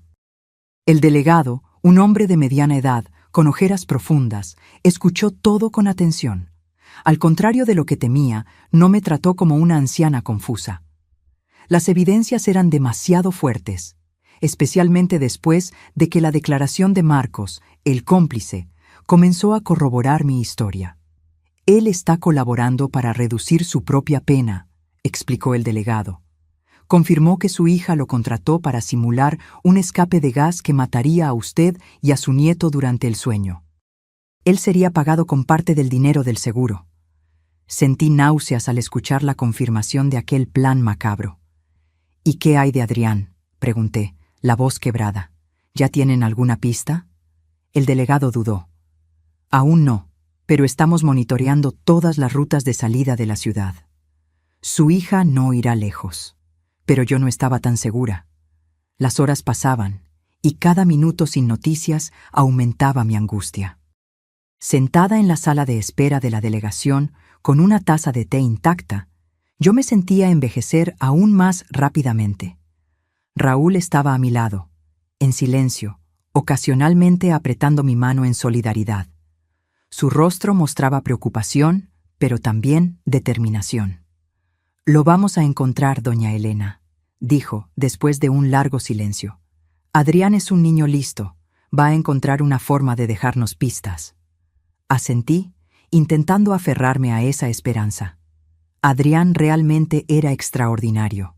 El delegado, un hombre de mediana edad, con ojeras profundas, escuchó todo con atención. Al contrario de lo que temía, no me trató como una anciana confusa. Las evidencias eran demasiado fuertes, especialmente después de que la declaración de Marcos, el cómplice, comenzó a corroborar mi historia. «Él está colaborando para reducir su propia pena», explicó el delegado. Confirmó que su hija lo contrató para simular un escape de gas que mataría a usted y a su nieto durante el sueño. Él sería pagado con parte del dinero del seguro. Sentí náuseas al escuchar la confirmación de aquel plan macabro. «¿Y qué hay de Adrián?», pregunté, la voz quebrada. «¿Ya tienen alguna pista?». El delegado dudó. «Aún no, pero estamos monitoreando todas las rutas de salida de la ciudad. Su hija no irá lejos». Pero yo no estaba tan segura. Las horas pasaban, y cada minuto sin noticias aumentaba mi angustia. Sentada en la sala de espera de la delegación, con una taza de té intacta, yo me sentía envejecer aún más rápidamente. Raúl estaba a mi lado, en silencio, ocasionalmente apretando mi mano en solidaridad. Su rostro mostraba preocupación, pero también determinación. «Lo vamos a encontrar, doña Elena», dijo, después de un largo silencio. Adrián es un niño listo. Va a encontrar una forma de dejarnos pistas. Asentí, intentando aferrarme a esa esperanza. Adrián realmente era extraordinario.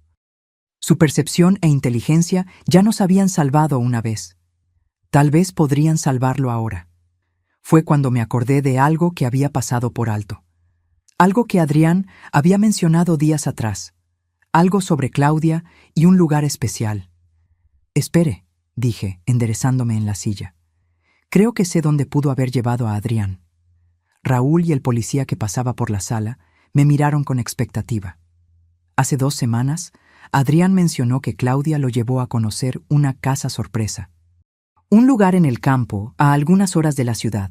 Su percepción e inteligencia ya nos habían salvado una vez. Tal vez podrían salvarlo ahora. Fue cuando me acordé de algo que había pasado por alto. Algo que Adrián había mencionado días atrás. Algo sobre Claudia y un lugar especial. Espere, dije, enderezándome en la silla. Creo que sé dónde pudo haber llevado a Adrián. Raúl y el policía que pasaba por la sala me miraron con expectativa. Hace 2 semanas, Adrián mencionó que Claudia lo llevó a conocer una casa sorpresa. Un lugar en el campo, a algunas horas de la ciudad.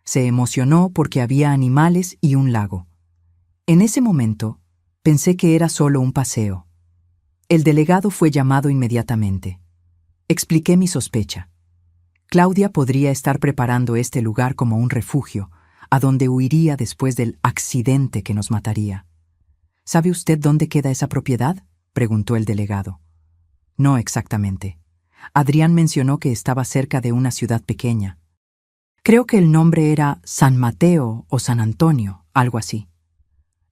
Se emocionó porque había animales y un lago. En ese momento, pensé que era solo un paseo. El delegado fue llamado inmediatamente. Expliqué mi sospecha. Claudia podría estar preparando este lugar como un refugio, a donde huiría después del accidente que nos mataría. ¿Sabe usted dónde queda esa propiedad?, preguntó el delegado. No exactamente. Adrián mencionó que estaba cerca de una ciudad pequeña. Creo que el nombre era San Mateo o San Antonio, algo así.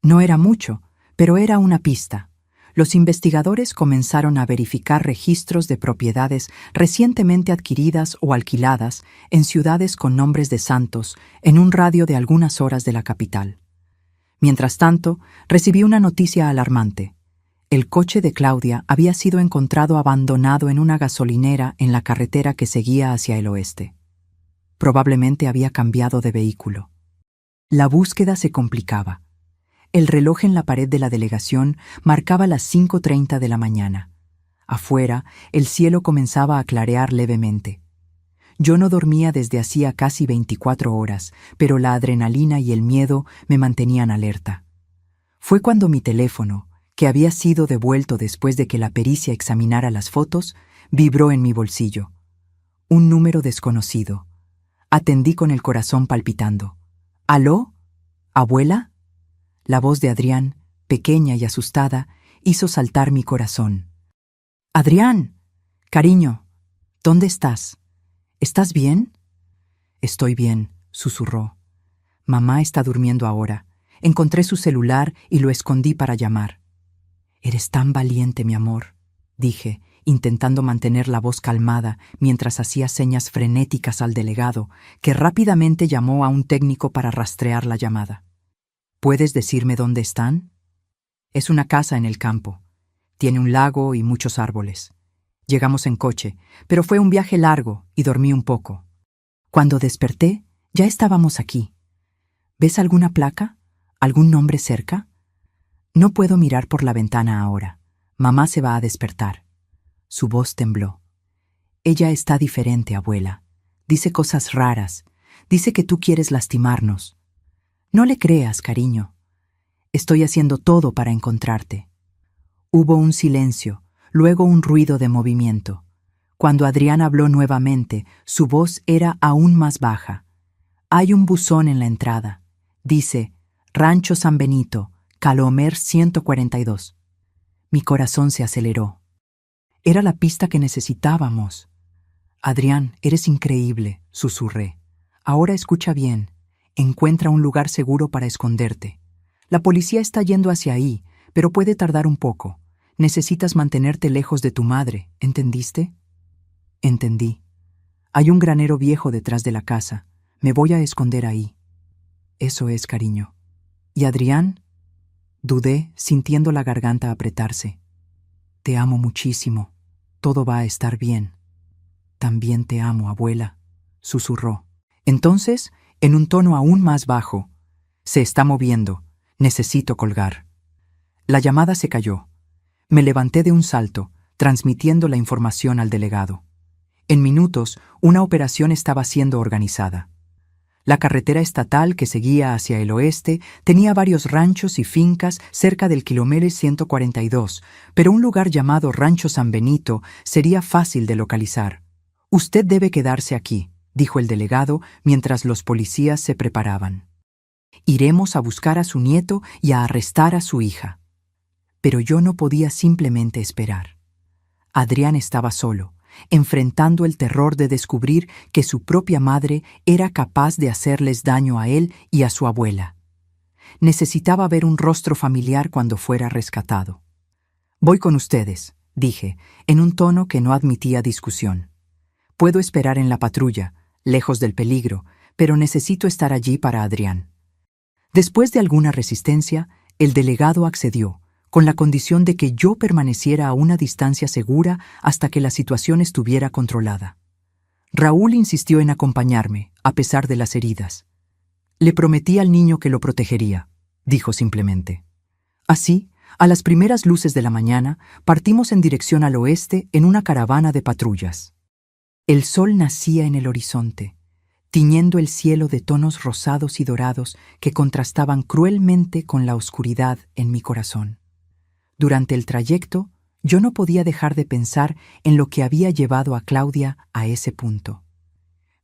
No era mucho, pero era una pista. Los investigadores comenzaron a verificar registros de propiedades recientemente adquiridas o alquiladas en ciudades con nombres de santos en un radio de algunas horas de la capital. Mientras tanto, recibí una noticia alarmante. El coche de Claudia había sido encontrado abandonado en una gasolinera en la carretera que seguía hacia el oeste. Probablemente había cambiado de vehículo. La búsqueda se complicaba. El reloj en la pared de la delegación marcaba las 5:30 de la mañana. Afuera, el cielo comenzaba a clarear levemente. Yo no dormía desde hacía casi 24 horas, pero la adrenalina y el miedo me mantenían alerta. Fue cuando mi teléfono, que había sido devuelto después de que la pericia examinara las fotos, vibró en mi bolsillo. Un número desconocido. Atendí con el corazón palpitando. ¿Aló? ¿Abuela? La voz de Adrián, pequeña y asustada, hizo saltar mi corazón. ¡Adrián! Cariño, ¿dónde estás? ¿Estás bien? Estoy bien, susurró. Mamá está durmiendo ahora. Encontré su celular y lo escondí para llamar. Eres tan valiente, mi amor, dije, intentando mantener la voz calmada mientras hacía señas frenéticas al delegado, que rápidamente llamó a un técnico para rastrear la llamada. ¿Puedes decirme dónde están? Es una casa en el campo. Tiene un lago y muchos árboles. Llegamos en coche, pero fue un viaje largo y dormí un poco. Cuando desperté, ya estábamos aquí. ¿Ves alguna placa? ¿Algún nombre cerca? No puedo mirar por la ventana ahora. Mamá se va a despertar. Su voz tembló. Ella está diferente, abuela. Dice cosas raras. Dice que tú quieres lastimarnos. No le creas, cariño. Estoy haciendo todo para encontrarte. Hubo un silencio, luego un ruido de movimiento. Cuando Adrián habló nuevamente, su voz era aún más baja. Hay un buzón en la entrada. Dice, Rancho San Benito, Calomer 142. Mi corazón se aceleró. Era la pista que necesitábamos. Adrián, eres increíble, susurré. Ahora escucha bien. Encuentra un lugar seguro para esconderte. La policía está yendo hacia ahí, pero puede tardar un poco. Necesitas mantenerte lejos de tu madre, ¿entendiste? Entendí. Hay un granero viejo detrás de la casa. Me voy a esconder ahí. Eso es, cariño. ¿Y Adrián? Dudé, sintiendo la garganta apretarse. Te amo muchísimo. Todo va a estar bien. También te amo, abuela, susurró. Entonces, en un tono aún más bajo, se está moviendo. Necesito colgar. La llamada se cayó. Me levanté de un salto, transmitiendo la información al delegado. En minutos, una operación estaba siendo organizada. La carretera estatal que seguía hacia el oeste tenía varios ranchos y fincas cerca del kilómetro 142, pero un lugar llamado Rancho San Benito sería fácil de localizar. Usted debe quedarse aquí, dijo el delegado mientras los policías se preparaban. Iremos a buscar a su nieto y a arrestar a su hija. Pero yo no podía simplemente esperar. Adrián estaba solo, enfrentando el terror de descubrir que su propia madre era capaz de hacerles daño a él y a su abuela. Necesitaba ver un rostro familiar cuando fuera rescatado. «Voy con ustedes», dije, en un tono que no admitía discusión. «Puedo esperar en la patrulla, lejos del peligro, pero necesito estar allí para Adrián». Después de alguna resistencia, el delegado accedió, con la condición de que yo permaneciera a una distancia segura hasta que la situación estuviera controlada. Raúl insistió en acompañarme, a pesar de las heridas. «Le prometí al niño que lo protegería», dijo simplemente. Así, a las primeras luces de la mañana, partimos en dirección al oeste en una caravana de patrullas. El sol nacía en el horizonte, tiñendo el cielo de tonos rosados y dorados que contrastaban cruelmente con la oscuridad en mi corazón. Durante el trayecto, yo no podía dejar de pensar en lo que había llevado a Claudia a ese punto.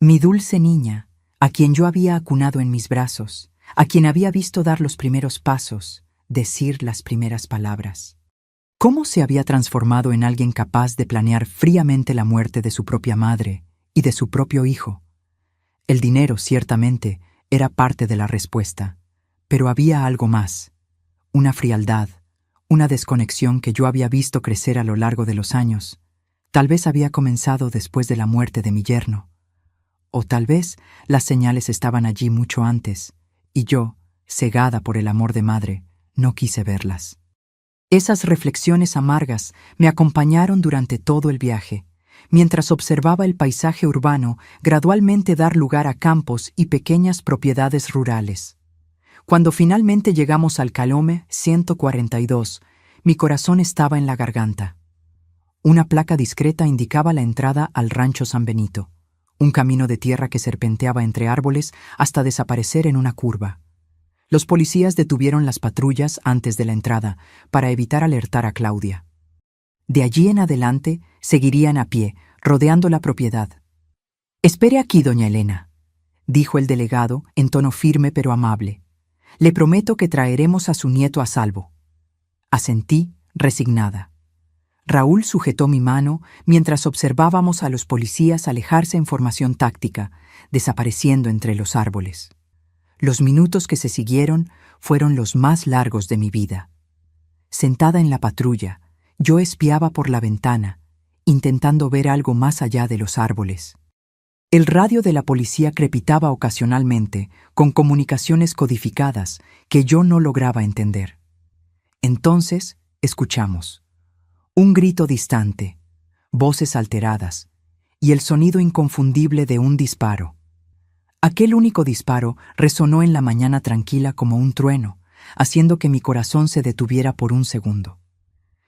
Mi dulce niña, a quien yo había acunado en mis brazos, a quien había visto dar los primeros pasos, decir las primeras palabras. ¿Cómo se había transformado en alguien capaz de planear fríamente la muerte de su propia madre y de su propio hijo? El dinero, ciertamente, era parte de la respuesta, pero había algo más, una frialdad, una desconexión que yo había visto crecer a lo largo de los años. Tal vez había comenzado después de la muerte de mi yerno. O tal vez las señales estaban allí mucho antes, y yo, cegada por el amor de madre, no quise verlas. Esas reflexiones amargas me acompañaron durante todo el viaje, mientras observaba el paisaje urbano gradualmente dar lugar a campos y pequeñas propiedades rurales. Cuando finalmente llegamos al Calome 142, mi corazón estaba en la garganta. Una placa discreta indicaba la entrada al Rancho San Benito, un camino de tierra que serpenteaba entre árboles hasta desaparecer en una curva. Los policías detuvieron las patrullas antes de la entrada para evitar alertar a Claudia. De allí en adelante seguirían a pie, rodeando la propiedad. «Espere aquí, doña Elena», dijo el delegado en tono firme pero amable. «Le prometo que traeremos a su nieto a salvo». Asentí, resignada. Raúl sujetó mi mano mientras observábamos a los policías alejarse en formación táctica, desapareciendo entre los árboles. Los minutos que se siguieron fueron los más largos de mi vida. Sentada en la patrulla, yo espiaba por la ventana, intentando ver algo más allá de los árboles. El radio de la policía crepitaba ocasionalmente, con comunicaciones codificadas que yo no lograba entender. Entonces, escuchamos. Un grito distante, voces alteradas, y el sonido inconfundible de un disparo. Aquel único disparo resonó en la mañana tranquila como un trueno, haciendo que mi corazón se detuviera por un segundo.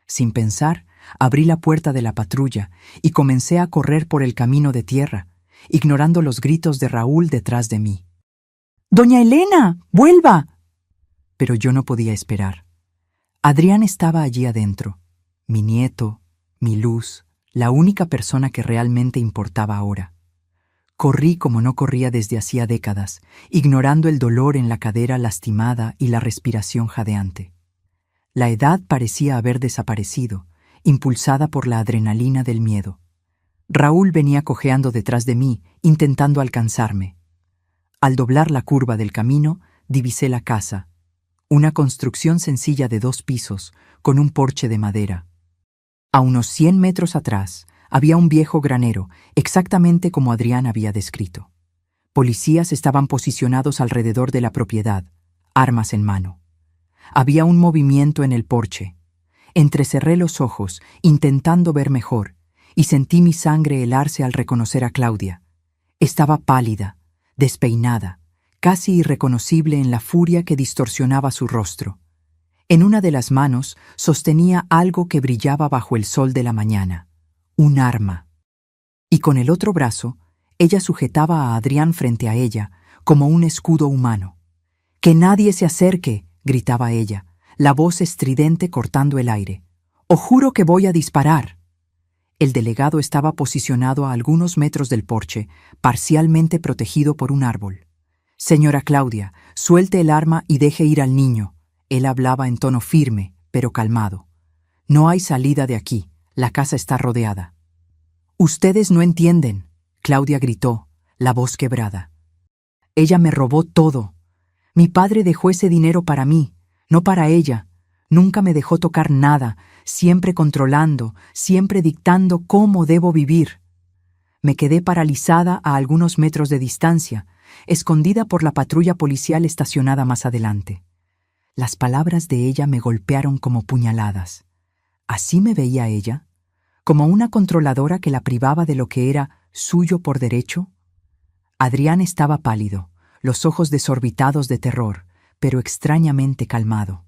Sin pensar, abrí la puerta de la patrulla y comencé a correr por el camino de tierra, ignorando los gritos de Raúl detrás de mí. «¡Doña Elena, vuelva!» Pero yo no podía esperar. Adrián estaba allí adentro, mi nieto, mi luz, la única persona que realmente importaba ahora. Corrí como no corría desde hacía décadas, ignorando el dolor en la cadera lastimada y la respiración jadeante. La edad parecía haber desaparecido, impulsada por la adrenalina del miedo. Raúl venía cojeando detrás de mí, intentando alcanzarme. Al doblar la curva del camino, divisé la casa, una construcción sencilla de 2 pisos, con un porche de madera. A unos 100 metros atrás, había un viejo granero, exactamente como Adrián había descrito. Policías estaban posicionados alrededor de la propiedad, armas en mano. Había un movimiento en el porche. Entrecerré los ojos, intentando ver mejor, y sentí mi sangre helarse al reconocer a Claudia. Estaba pálida, despeinada, casi irreconocible en la furia que distorsionaba su rostro. En una de las manos sostenía algo que brillaba bajo el sol de la mañana, un arma. Y con el otro brazo, ella sujetaba a Adrián frente a ella, como un escudo humano. «¡Que nadie se acerque!», gritaba ella, la voz estridente cortando el aire. «¡O juro que voy a disparar!». El delegado estaba posicionado a algunos metros del porche, parcialmente protegido por un árbol. «Señora Claudia, suelte el arma y deje ir al niño». Él hablaba en tono firme, pero calmado. «No hay salida de aquí. La casa está rodeada. Ustedes no entienden, Claudia gritó, la voz quebrada. Ella me robó todo. Mi padre dejó ese dinero para mí, no para ella. Nunca me dejó tocar nada, siempre controlando, siempre dictando cómo debo vivir. Me quedé paralizada a algunos metros de distancia, escondida por la patrulla policial estacionada más adelante. Las palabras de ella me golpearon como puñaladas. ¿Así me veía ella? ¿Como una controladora que la privaba de lo que era suyo por derecho? Adrián estaba pálido, los ojos desorbitados de terror, pero extrañamente calmado.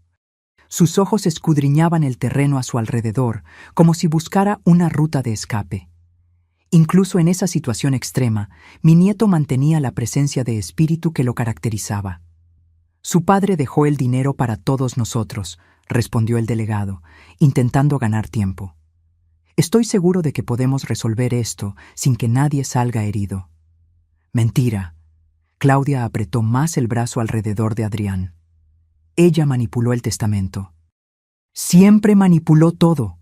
Sus ojos escudriñaban el terreno a su alrededor, como si buscara una ruta de escape. Incluso en esa situación extrema, mi nieto mantenía la presencia de espíritu que lo caracterizaba. Su padre dejó el dinero para todos nosotros, respondió el delegado, intentando ganar tiempo. Estoy seguro de que podemos resolver esto sin que nadie salga herido. Mentira. Claudia apretó más el brazo alrededor de Adrián. Ella manipuló el testamento. Siempre manipuló todo.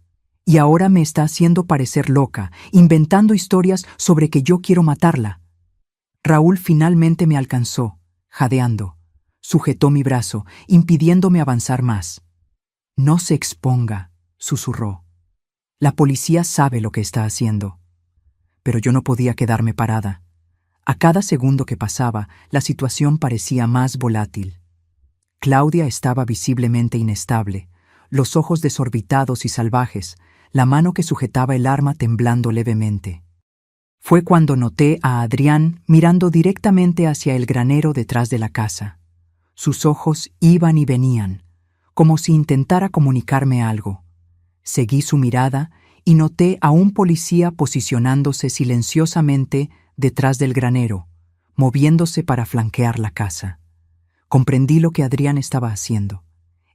Y ahora me está haciendo parecer loca, inventando historias sobre que yo quiero matarla. Raúl finalmente me alcanzó, jadeando. Sujetó mi brazo, impidiéndome avanzar más. No se exponga, susurró. La policía sabe lo que está haciendo. Pero yo no podía quedarme parada. A cada segundo que pasaba, la situación parecía más volátil. Claudia estaba visiblemente inestable, los ojos desorbitados y salvajes, la mano que sujetaba el arma temblando levemente. Fue cuando noté a Adrián mirando directamente hacia el granero detrás de la casa. Sus ojos iban y venían, como si intentara comunicarme algo. Seguí su mirada y noté a un policía posicionándose silenciosamente detrás del granero, moviéndose para flanquear la casa. Comprendí lo que Adrián estaba haciendo.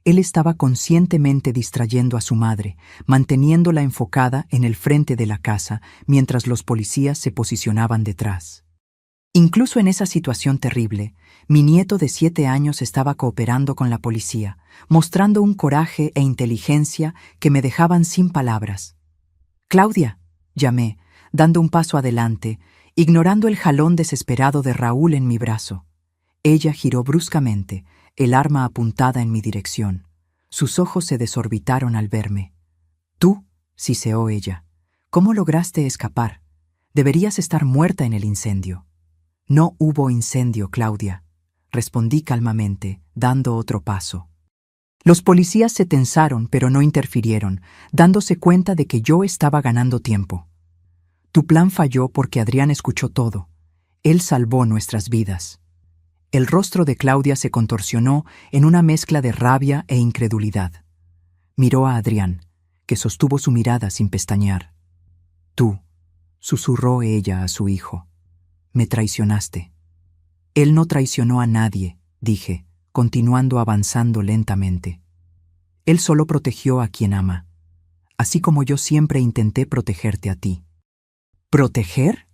Él estaba conscientemente distrayendo a su madre, manteniéndola enfocada en el frente de la casa mientras los policías se posicionaban detrás. Incluso en esa situación terrible, mi nieto de 7 años estaba cooperando con la policía, mostrando un coraje e inteligencia que me dejaban sin palabras. «Claudia», llamé, dando un paso adelante, ignorando el jalón desesperado de Raúl en mi brazo. Ella giró bruscamente, el arma apuntada en mi dirección. Sus ojos se desorbitaron al verme. «Tú», siseó ella, «¿cómo lograste escapar? Deberías estar muerta en el incendio». «No hubo incendio, Claudia», respondí calmamente, dando otro paso. Los policías se tensaron, pero no interfirieron, dándose cuenta de que yo estaba ganando tiempo. «Tu plan falló porque Adrián escuchó todo. Él salvó nuestras vidas». El rostro de Claudia se contorsionó en una mezcla de rabia e incredulidad. Miró a Adrián, que sostuvo su mirada sin pestañear. «Tú», susurró ella a su hijo, «me traicionaste». «Él no traicionó a nadie», dije, continuando avanzando lentamente. «Él solo protegió a quien ama, así como yo siempre intenté protegerte a ti». «¿Proteger?».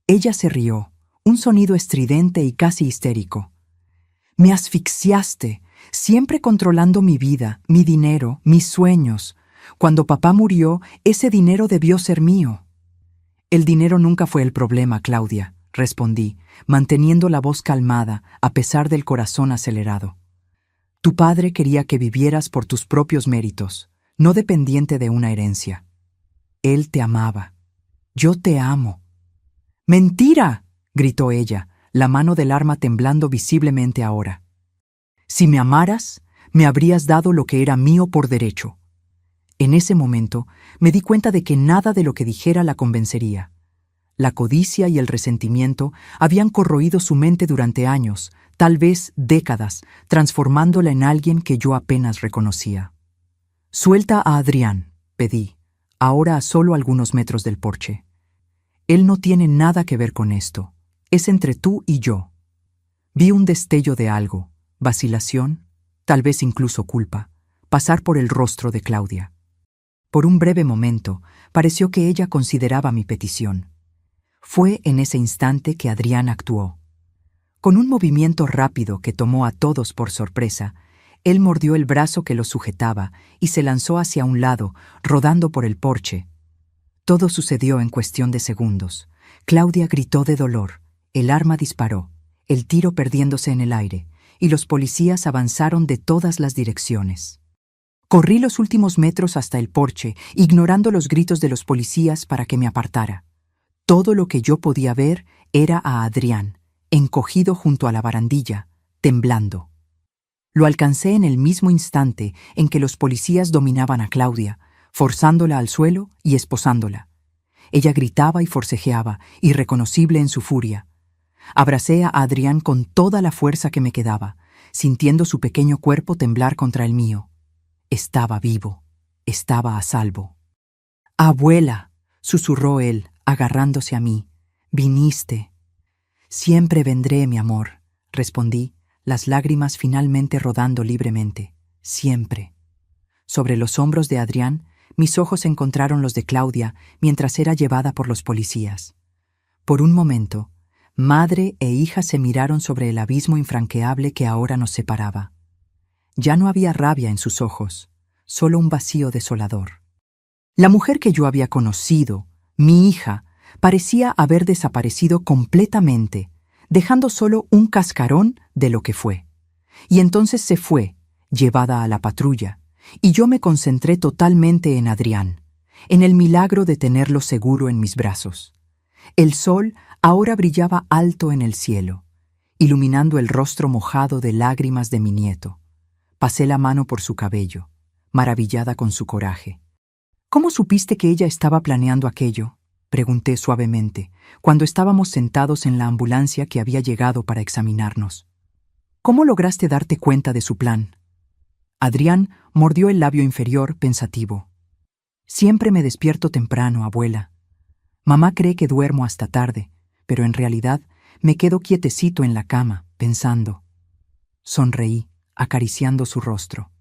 Ella se rió, un sonido estridente y casi histérico. «Me asfixiaste, siempre controlando mi vida, mi dinero, mis sueños. Cuando papá murió, ese dinero debió ser mío». «El dinero nunca fue el problema, Claudia», respondí, manteniendo la voz calmada a pesar del corazón acelerado. «Tu padre quería que vivieras por tus propios méritos, no dependiente de una herencia. Él te amaba. Yo te amo». «¡Mentira!», gritó ella, la mano del arma temblando visiblemente ahora. «Si me amaras, me habrías dado lo que era mío por derecho». En ese momento me di cuenta de que nada de lo que dijera la convencería. La codicia y el resentimiento habían corroído su mente durante años, tal vez décadas, transformándola en alguien que yo apenas reconocía. «Suelta a Adrián», pedí, ahora a solo algunos metros del porche. «Él no tiene nada que ver con esto. Es entre tú y yo». Vi un destello de algo, vacilación, tal vez incluso culpa, pasar por el rostro de Claudia. Por un breve momento, pareció que ella consideraba mi petición. Fue en ese instante que Adrián actuó. Con un movimiento rápido que tomó a todos por sorpresa, él mordió el brazo que lo sujetaba y se lanzó hacia un lado, rodando por el porche, Todo sucedió en cuestión de segundos. Claudia gritó de dolor, el arma disparó, el tiro perdiéndose en el aire, y los policías avanzaron de todas las direcciones. Corrí los últimos metros hasta el porche, ignorando los gritos de los policías para que me apartara. Todo lo que yo podía ver era a Adrián, encogido junto a la barandilla, temblando. Lo alcancé en el mismo instante en que los policías dominaban a Claudia, forzándola al suelo y esposándola. Ella gritaba y forcejeaba, irreconocible en su furia. Abracé a Adrián con toda la fuerza que me quedaba, sintiendo su pequeño cuerpo temblar contra el mío. Estaba vivo, estaba a salvo. «Abuela», susurró él, agarrándose a mí, «viniste». «Siempre vendré, mi amor», respondí, las lágrimas finalmente rodando libremente. «Siempre». Sobre los hombros de Adrián, mis ojos encontraron los de Claudia mientras era llevada por los policías. Por un momento, madre e hija se miraron sobre el abismo infranqueable que ahora nos separaba. Ya no había rabia en sus ojos, solo un vacío desolador. La mujer que yo había conocido, mi hija, parecía haber desaparecido completamente, dejando solo un cascarón de lo que fue. Y entonces se fue, llevada a la patrulla, y yo me concentré totalmente en Adrián, en el milagro de tenerlo seguro en mis brazos. El sol ahora brillaba alto en el cielo, iluminando el rostro mojado de lágrimas de mi nieto. Pasé la mano por su cabello, maravillada con su coraje. «¿Cómo supiste que ella estaba planeando aquello?», pregunté suavemente, cuando estábamos sentados en la ambulancia que había llegado para examinarnos. «¿Cómo lograste darte cuenta de su plan?». Adrián mordió el labio inferior, pensativo. «Siempre me despierto temprano, abuela. Mamá cree que duermo hasta tarde, pero en realidad me quedo quietecito en la cama, pensando». Sonreí, acariciando su rostro.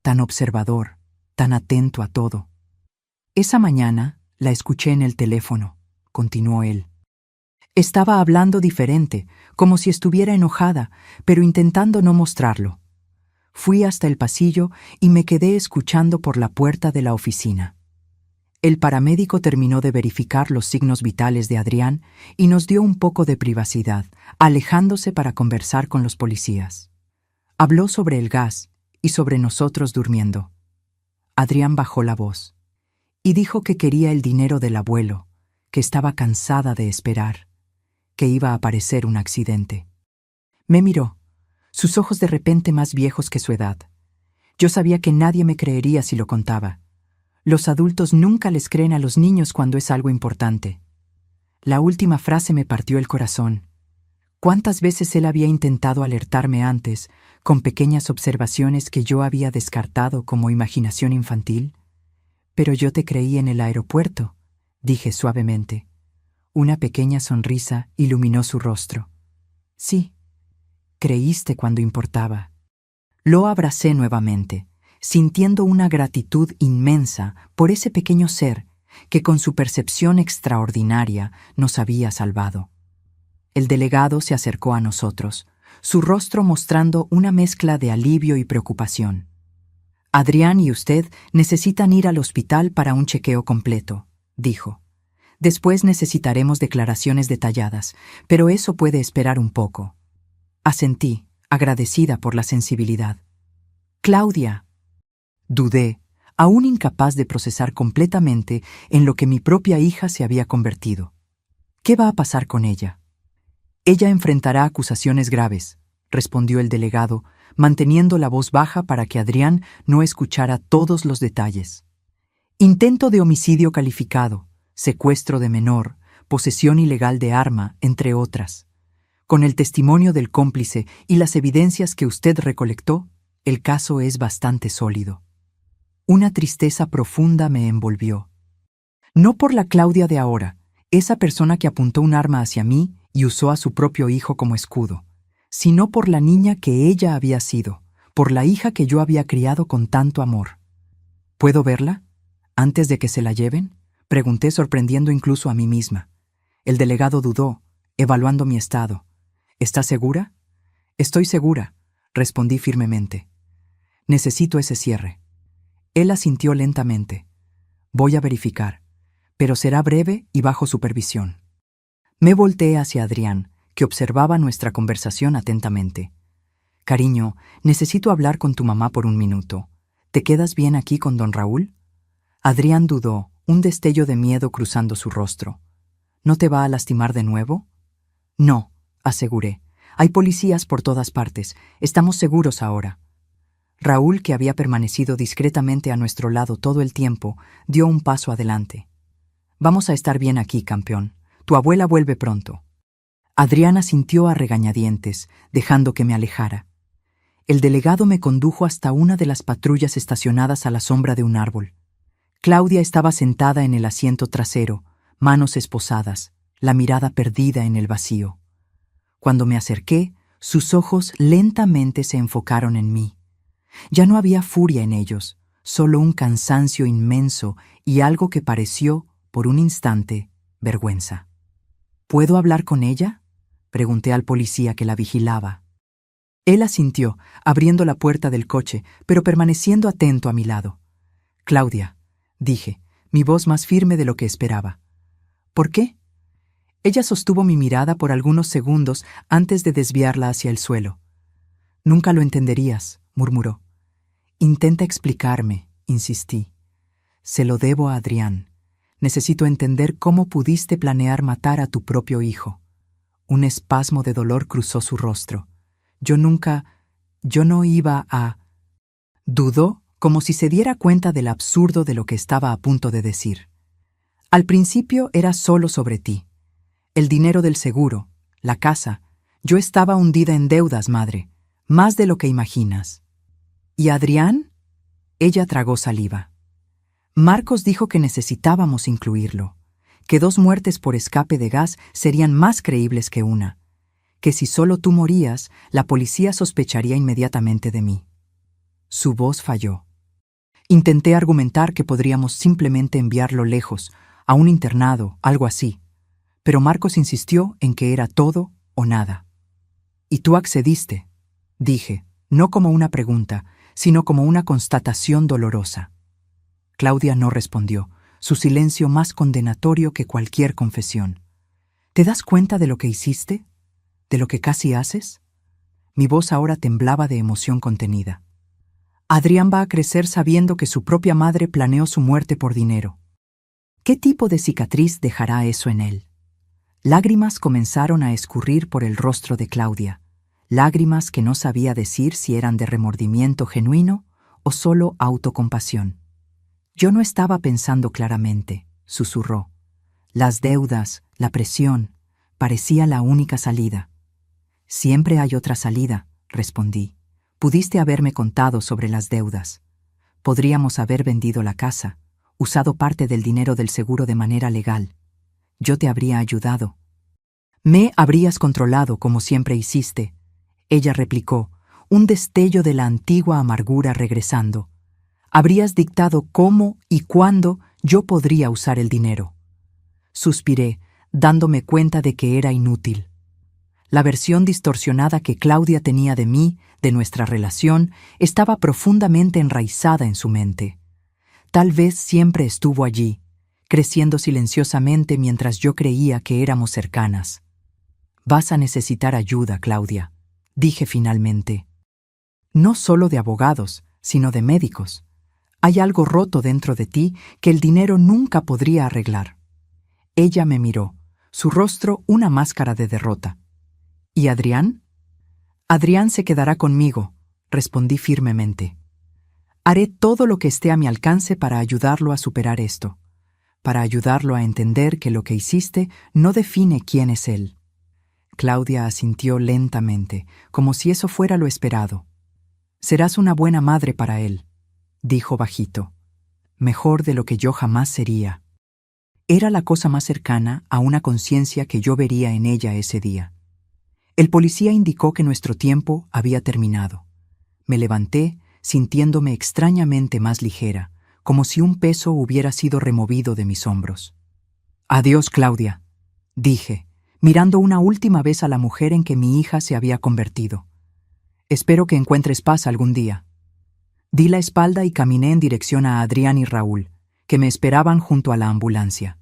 Tan observador, tan atento a todo. «Esa mañana la escuché en el teléfono», continuó él. «Estaba hablando diferente, como si estuviera enojada, pero intentando no mostrarlo. Fui hasta el pasillo y me quedé escuchando por la puerta de la oficina. El paramédico terminó de verificar los signos vitales de Adrián y nos dio un poco de privacidad, alejándose para conversar con los policías. Habló sobre el gas y sobre nosotros durmiendo. Adrián bajó la voz y dijo que quería el dinero del abuelo, que estaba cansada de esperar, que iba a aparecer un accidente. Me miró, sus ojos de repente más viejos que su edad. Yo sabía que nadie me creería si lo contaba. Los adultos nunca les creen a los niños cuando es algo importante. La última frase me partió el corazón. ¿Cuántas veces él había intentado alertarme antes, con pequeñas observaciones que yo había descartado como imaginación infantil? «Pero yo te creí en el aeropuerto», dije suavemente. Una pequeña sonrisa iluminó su rostro. «Sí, creíste cuando importaba». Lo abracé nuevamente, sintiendo una gratitud inmensa por ese pequeño ser que con su percepción extraordinaria nos había salvado. El delegado se acercó a nosotros, su rostro mostrando una mezcla de alivio y preocupación. «Adrián y usted necesitan ir al hospital para un chequeo completo», dijo. «Después necesitaremos declaraciones detalladas, pero eso puede esperar un poco». Asentí, agradecida por la sensibilidad. «Claudia». Dudé, aún incapaz de procesar completamente en lo que mi propia hija se había convertido. ¿Qué va a pasar con ella? «Ella enfrentará acusaciones graves», respondió el delegado, manteniendo la voz baja para que Adrián no escuchara todos los detalles. «Intento de homicidio calificado, secuestro de menor, posesión ilegal de arma, entre otras. Con el testimonio del cómplice y las evidencias que usted recolectó, el caso es bastante sólido». Una tristeza profunda me envolvió. No por la Claudia de ahora, esa persona que apuntó un arma hacia mí y usó a su propio hijo como escudo, sino por la niña que ella había sido, por la hija que yo había criado con tanto amor. «¿Puedo verla? ¿Antes de que se la lleven?», pregunté, sorprendiendo incluso a mí misma. El delegado dudó, evaluando mi estado. «¿Está segura?». «Estoy segura», respondí firmemente. «Necesito ese cierre». Él asintió lentamente. «Voy a verificar, pero será breve y bajo supervisión. Me volteé hacia Adrián, que observaba nuestra conversación atentamente. Cariño, necesito hablar con tu mamá por un minuto. ¿Te quedas bien aquí con don Raúl? Adrián dudó, un destello de miedo cruzando su rostro. ¿No te va a lastimar de nuevo? No, aseguré. Hay policías por todas partes. Estamos seguros ahora. Raúl, que había permanecido discretamente a nuestro lado todo el tiempo, dio un paso adelante. Vamos a estar bien aquí, campeón. Tu abuela vuelve pronto. Adriana sintió a regañadientes, dejando que me alejara. El delegado me condujo hasta una de las patrullas estacionadas a la sombra de un árbol. Claudia estaba sentada en el asiento trasero, manos esposadas, la mirada perdida en el vacío. Cuando me acerqué, sus ojos lentamente se enfocaron en mí. Ya no había furia en ellos, solo un cansancio inmenso y algo que pareció, por un instante, vergüenza. ¿Puedo hablar con ella?, pregunté al policía que la vigilaba. Él asintió, abriendo la puerta del coche, pero permaneciendo atento a mi lado. Claudia, dije, mi voz más firme de lo que esperaba. ¿Por qué? Ella sostuvo mi mirada por algunos segundos antes de desviarla hacia el suelo. Nunca lo entenderías, murmuró. Intenta explicarme, insistí. Se lo debo a Adrián. Necesito entender cómo pudiste planear matar a tu propio hijo. Un espasmo de dolor cruzó su rostro. Yo no iba a... Dudó, como si se diera cuenta del absurdo de lo que estaba a punto de decir. Al principio era solo sobre ti. El dinero del seguro, la casa. Yo estaba hundida en deudas, madre, más de lo que imaginas. ¿Y Adrián? Ella tragó saliva. Marcos dijo que necesitábamos incluirlo, que 2 muertes por escape de gas serían más creíbles que una, que si solo tú morías, la policía sospecharía inmediatamente de mí. Su voz falló. Intenté argumentar que podríamos simplemente enviarlo lejos, a un internado, algo así, pero Marcos insistió en que era todo o nada. Y tú accediste, dije, no como una pregunta, sino como una constatación dolorosa. Claudia no respondió, su silencio más condenatorio que cualquier confesión. ¿Te das cuenta de lo que hiciste? ¿De lo que casi haces? Mi voz ahora temblaba de emoción contenida. Adrián va a crecer sabiendo que su propia madre planeó su muerte por dinero. ¿Qué tipo de cicatriz dejará eso en él? Lágrimas comenzaron a escurrir por el rostro de Claudia, lágrimas que no sabía decir si eran de remordimiento genuino o solo autocompasión. Yo no estaba pensando claramente, susurró. Las deudas, la presión, parecía la única salida. Siempre hay otra salida, respondí. Pudiste haberme contado sobre las deudas. Podríamos haber vendido la casa, usado parte del dinero del seguro de manera legal. Yo te habría ayudado. Me habrías controlado como siempre hiciste, ella replicó, un destello de la antigua amargura regresando. Habrías dictado cómo y cuándo yo podría usar el dinero. Suspiré, dándome cuenta de que era inútil. La versión distorsionada que Claudia tenía de mí, de nuestra relación, estaba profundamente enraizada en su mente. Tal vez siempre estuvo allí, creciendo silenciosamente mientras yo creía que éramos cercanas. Vas a necesitar ayuda, Claudia, dije finalmente. No solo de abogados, sino de médicos. Hay algo roto dentro de ti que el dinero nunca podría arreglar. Ella me miró, su rostro una máscara de derrota. ¿Y Adrián? Adrián se quedará conmigo, respondí firmemente. Haré todo lo que esté a mi alcance para ayudarlo a superar esto, para ayudarlo a entender que lo que hiciste no define quién es él. Claudia asintió lentamente, como si eso fuera lo esperado. Serás una buena madre para él, dijo bajito. Mejor de lo que yo jamás sería. Era la cosa más cercana a una conciencia que yo vería en ella ese día. El policía indicó que nuestro tiempo había terminado. Me levanté, sintiéndome extrañamente más ligera, como si un peso hubiera sido removido de mis hombros. Adiós, Claudia, dije, mirando una última vez a la mujer en que mi hija se había convertido. Espero que encuentres paz algún día. Di la espalda y caminé en dirección a Adrián y Raúl, que me esperaban junto a la ambulancia.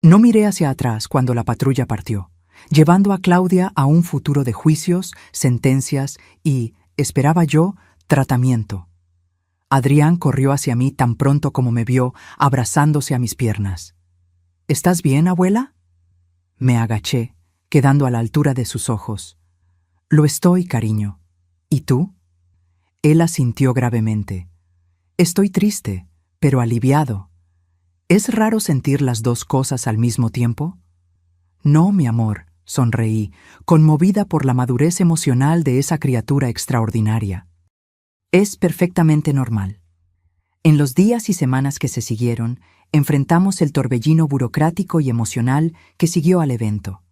No miré hacia atrás cuando la patrulla partió, llevando a Claudia a un futuro de juicios, sentencias y, esperaba yo, tratamiento. Adrián corrió hacia mí tan pronto como me vio, abrazándose a mis piernas. ¿Estás bien, abuela? Me agaché, quedando a la altura de sus ojos. Lo estoy, cariño. ¿Y tú? Él asintió gravemente. Estoy triste, pero aliviado. ¿Es raro sentir las dos cosas al mismo tiempo? No, mi amor, sonreí, conmovida por la madurez emocional de esa criatura extraordinaria. Es perfectamente normal. En los días y semanas que se siguieron, enfrentamos el torbellino burocrático y emocional que siguió al evento.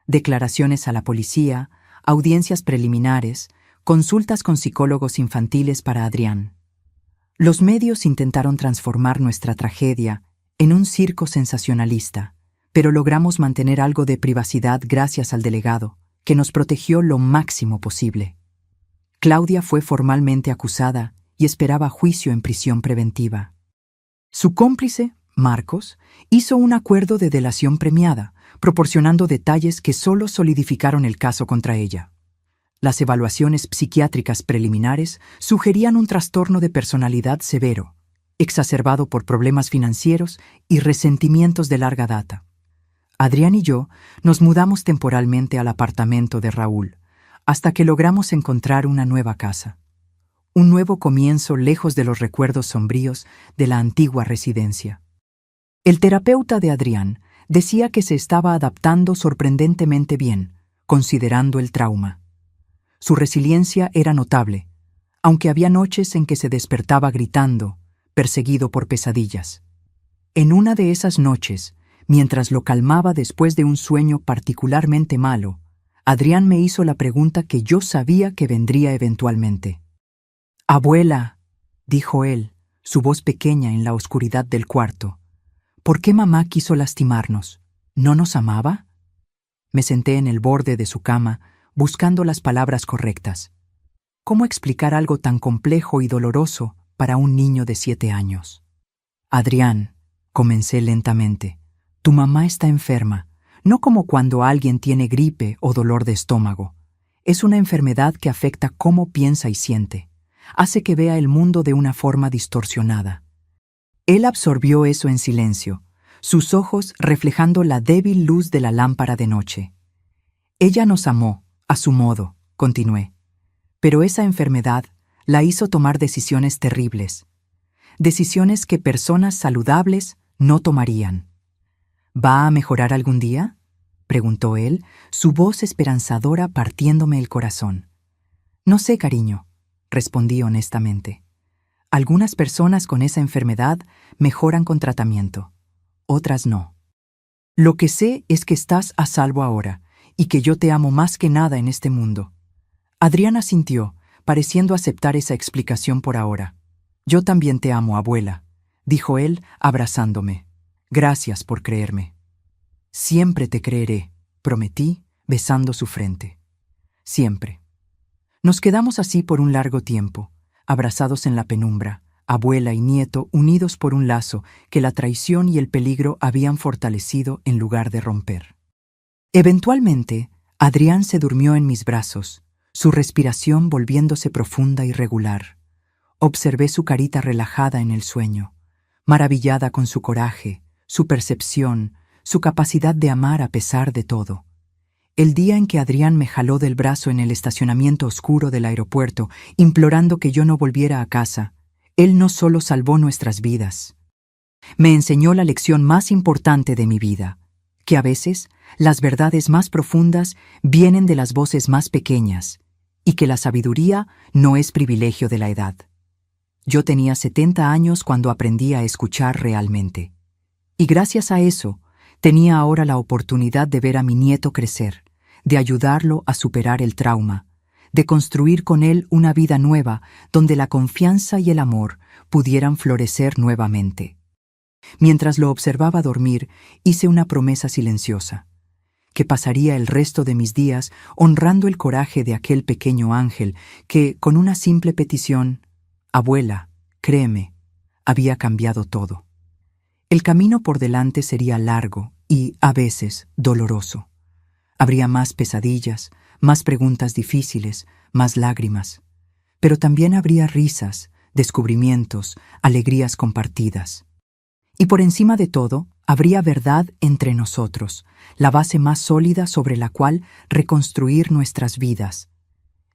Declaraciones a la policía, audiencias preliminares, consultas con psicólogos infantiles para Adrián. Los medios intentaron transformar nuestra tragedia en un circo sensacionalista, pero logramos mantener algo de privacidad gracias al delegado, que nos protegió lo máximo posible. Claudia fue formalmente acusada y esperaba juicio en prisión preventiva. Su cómplice, Marcos, hizo un acuerdo de delación premiada, proporcionando detalles que solo solidificaron el caso contra ella. Las evaluaciones psiquiátricas preliminares sugerían un trastorno de personalidad severo, exacerbado por problemas financieros y resentimientos de larga data. Adrián y yo nos mudamos temporalmente al apartamento de Raúl, hasta que logramos encontrar una nueva casa. Un nuevo comienzo lejos de los recuerdos sombríos de la antigua residencia. El terapeuta de Adrián decía que se estaba adaptando sorprendentemente bien, considerando el trauma. Su resiliencia era notable, aunque había noches en que se despertaba gritando, perseguido por pesadillas. En una de esas noches, mientras lo calmaba después de un sueño particularmente malo, Adrián me hizo la pregunta que yo sabía que vendría eventualmente. «Abuela», dijo él, su voz pequeña en la oscuridad del cuarto, «¿por qué mamá quiso lastimarnos? ¿No nos amaba?» Me senté en el borde de su cama, buscando las palabras correctas. ¿Cómo explicar algo tan complejo y doloroso para un niño de 7 años? «Adrián», comencé lentamente, «tu mamá está enferma, no como cuando alguien tiene gripe o dolor de estómago. Es una enfermedad que afecta cómo piensa y siente. Hace que vea el mundo de una forma distorsionada». Él absorbió eso en silencio, sus ojos reflejando la débil luz de la lámpara de noche. «Ella nos amó, a su modo», continué, «pero esa enfermedad la hizo tomar decisiones terribles, decisiones que personas saludables no tomarían». «¿Va a mejorar algún día?», preguntó él, su voz esperanzadora partiéndome el corazón. «No sé, cariño», respondí honestamente. «Algunas personas con esa enfermedad mejoran con tratamiento, otras no. Lo que sé es que estás a salvo ahora y que yo te amo más que nada en este mundo». Adrián asintió, pareciendo aceptar esa explicación por ahora. «Yo también te amo, abuela», dijo él, abrazándome. «Gracias por creerme». «Siempre te creeré», prometí, besando su frente. «Siempre». Nos quedamos así por un largo tiempo, abrazados en la penumbra, abuela y nieto unidos por un lazo que la traición y el peligro habían fortalecido en lugar de romper. Eventualmente, Adrián se durmió en mis brazos, su respiración volviéndose profunda y regular. Observé su carita relajada en el sueño, maravillada con su coraje, su percepción, su capacidad de amar a pesar de todo. El día en que Adrián me jaló del brazo en el estacionamiento oscuro del aeropuerto, implorando que yo no volviera a casa, él no solo salvó nuestras vidas, me enseñó la lección más importante de mi vida, que a veces las verdades más profundas vienen de las voces más pequeñas y que la sabiduría no es privilegio de la edad. Yo tenía 70 años cuando aprendí a escuchar realmente. Y gracias a eso, tenía ahora la oportunidad de ver a mi nieto crecer, de ayudarlo a superar el trauma, de construir con él una vida nueva donde la confianza y el amor pudieran florecer nuevamente. Mientras lo observaba dormir, hice una promesa silenciosa, que pasaría el resto de mis días honrando el coraje de aquel pequeño ángel que, con una simple petición, «Abuela, créeme», había cambiado todo. El camino por delante sería largo y, a veces, doloroso. Habría más pesadillas, más preguntas difíciles, más lágrimas. Pero también habría risas, descubrimientos, alegrías compartidas. Y por encima de todo, habría verdad entre nosotros, la base más sólida sobre la cual reconstruir nuestras vidas.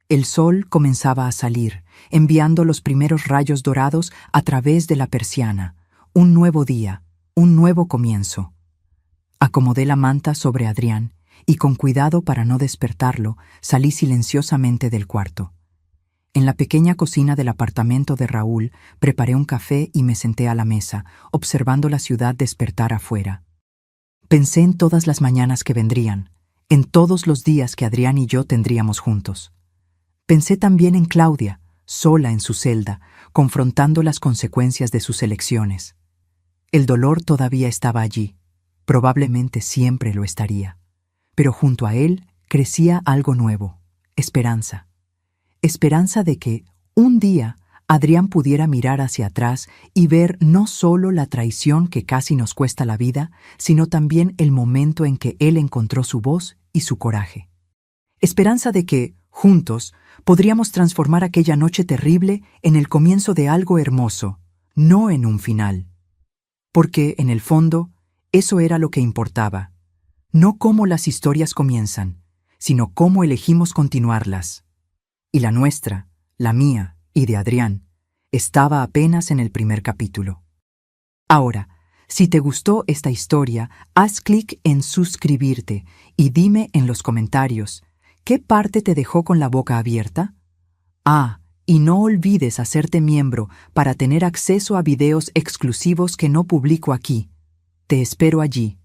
El sol comenzaba a salir, enviando los primeros rayos dorados a través de la persiana. Un nuevo día, un nuevo comienzo. Acomodé la manta sobre Adrián y con cuidado para no despertarlo, salí silenciosamente del cuarto. En la pequeña cocina del apartamento de Raúl, preparé un café y me senté a la mesa, observando la ciudad despertar afuera. Pensé en todas las mañanas que vendrían, en todos los días que Adrián y yo tendríamos juntos. Pensé también en Claudia, sola en su celda, confrontando las consecuencias de sus elecciones. El dolor todavía estaba allí, probablemente siempre lo estaría. Pero junto a él crecía algo nuevo, esperanza. Esperanza de que, un día, Adrián pudiera mirar hacia atrás y ver no solo la traición que casi nos cuesta la vida, sino también el momento en que él encontró su voz y su coraje. Esperanza de que, juntos, podríamos transformar aquella noche terrible en el comienzo de algo hermoso, no en un final. Porque, en el fondo, eso era lo que importaba. No cómo las historias comienzan, sino cómo elegimos continuarlas. Y la nuestra, la mía y de Adrián, estaba apenas en el primer capítulo. Ahora, si te gustó esta historia, haz clic en suscribirte y dime en los comentarios, ¿qué parte te dejó con la boca abierta? Y no olvides hacerte miembro para tener acceso a videos exclusivos que no publico aquí. Te espero allí.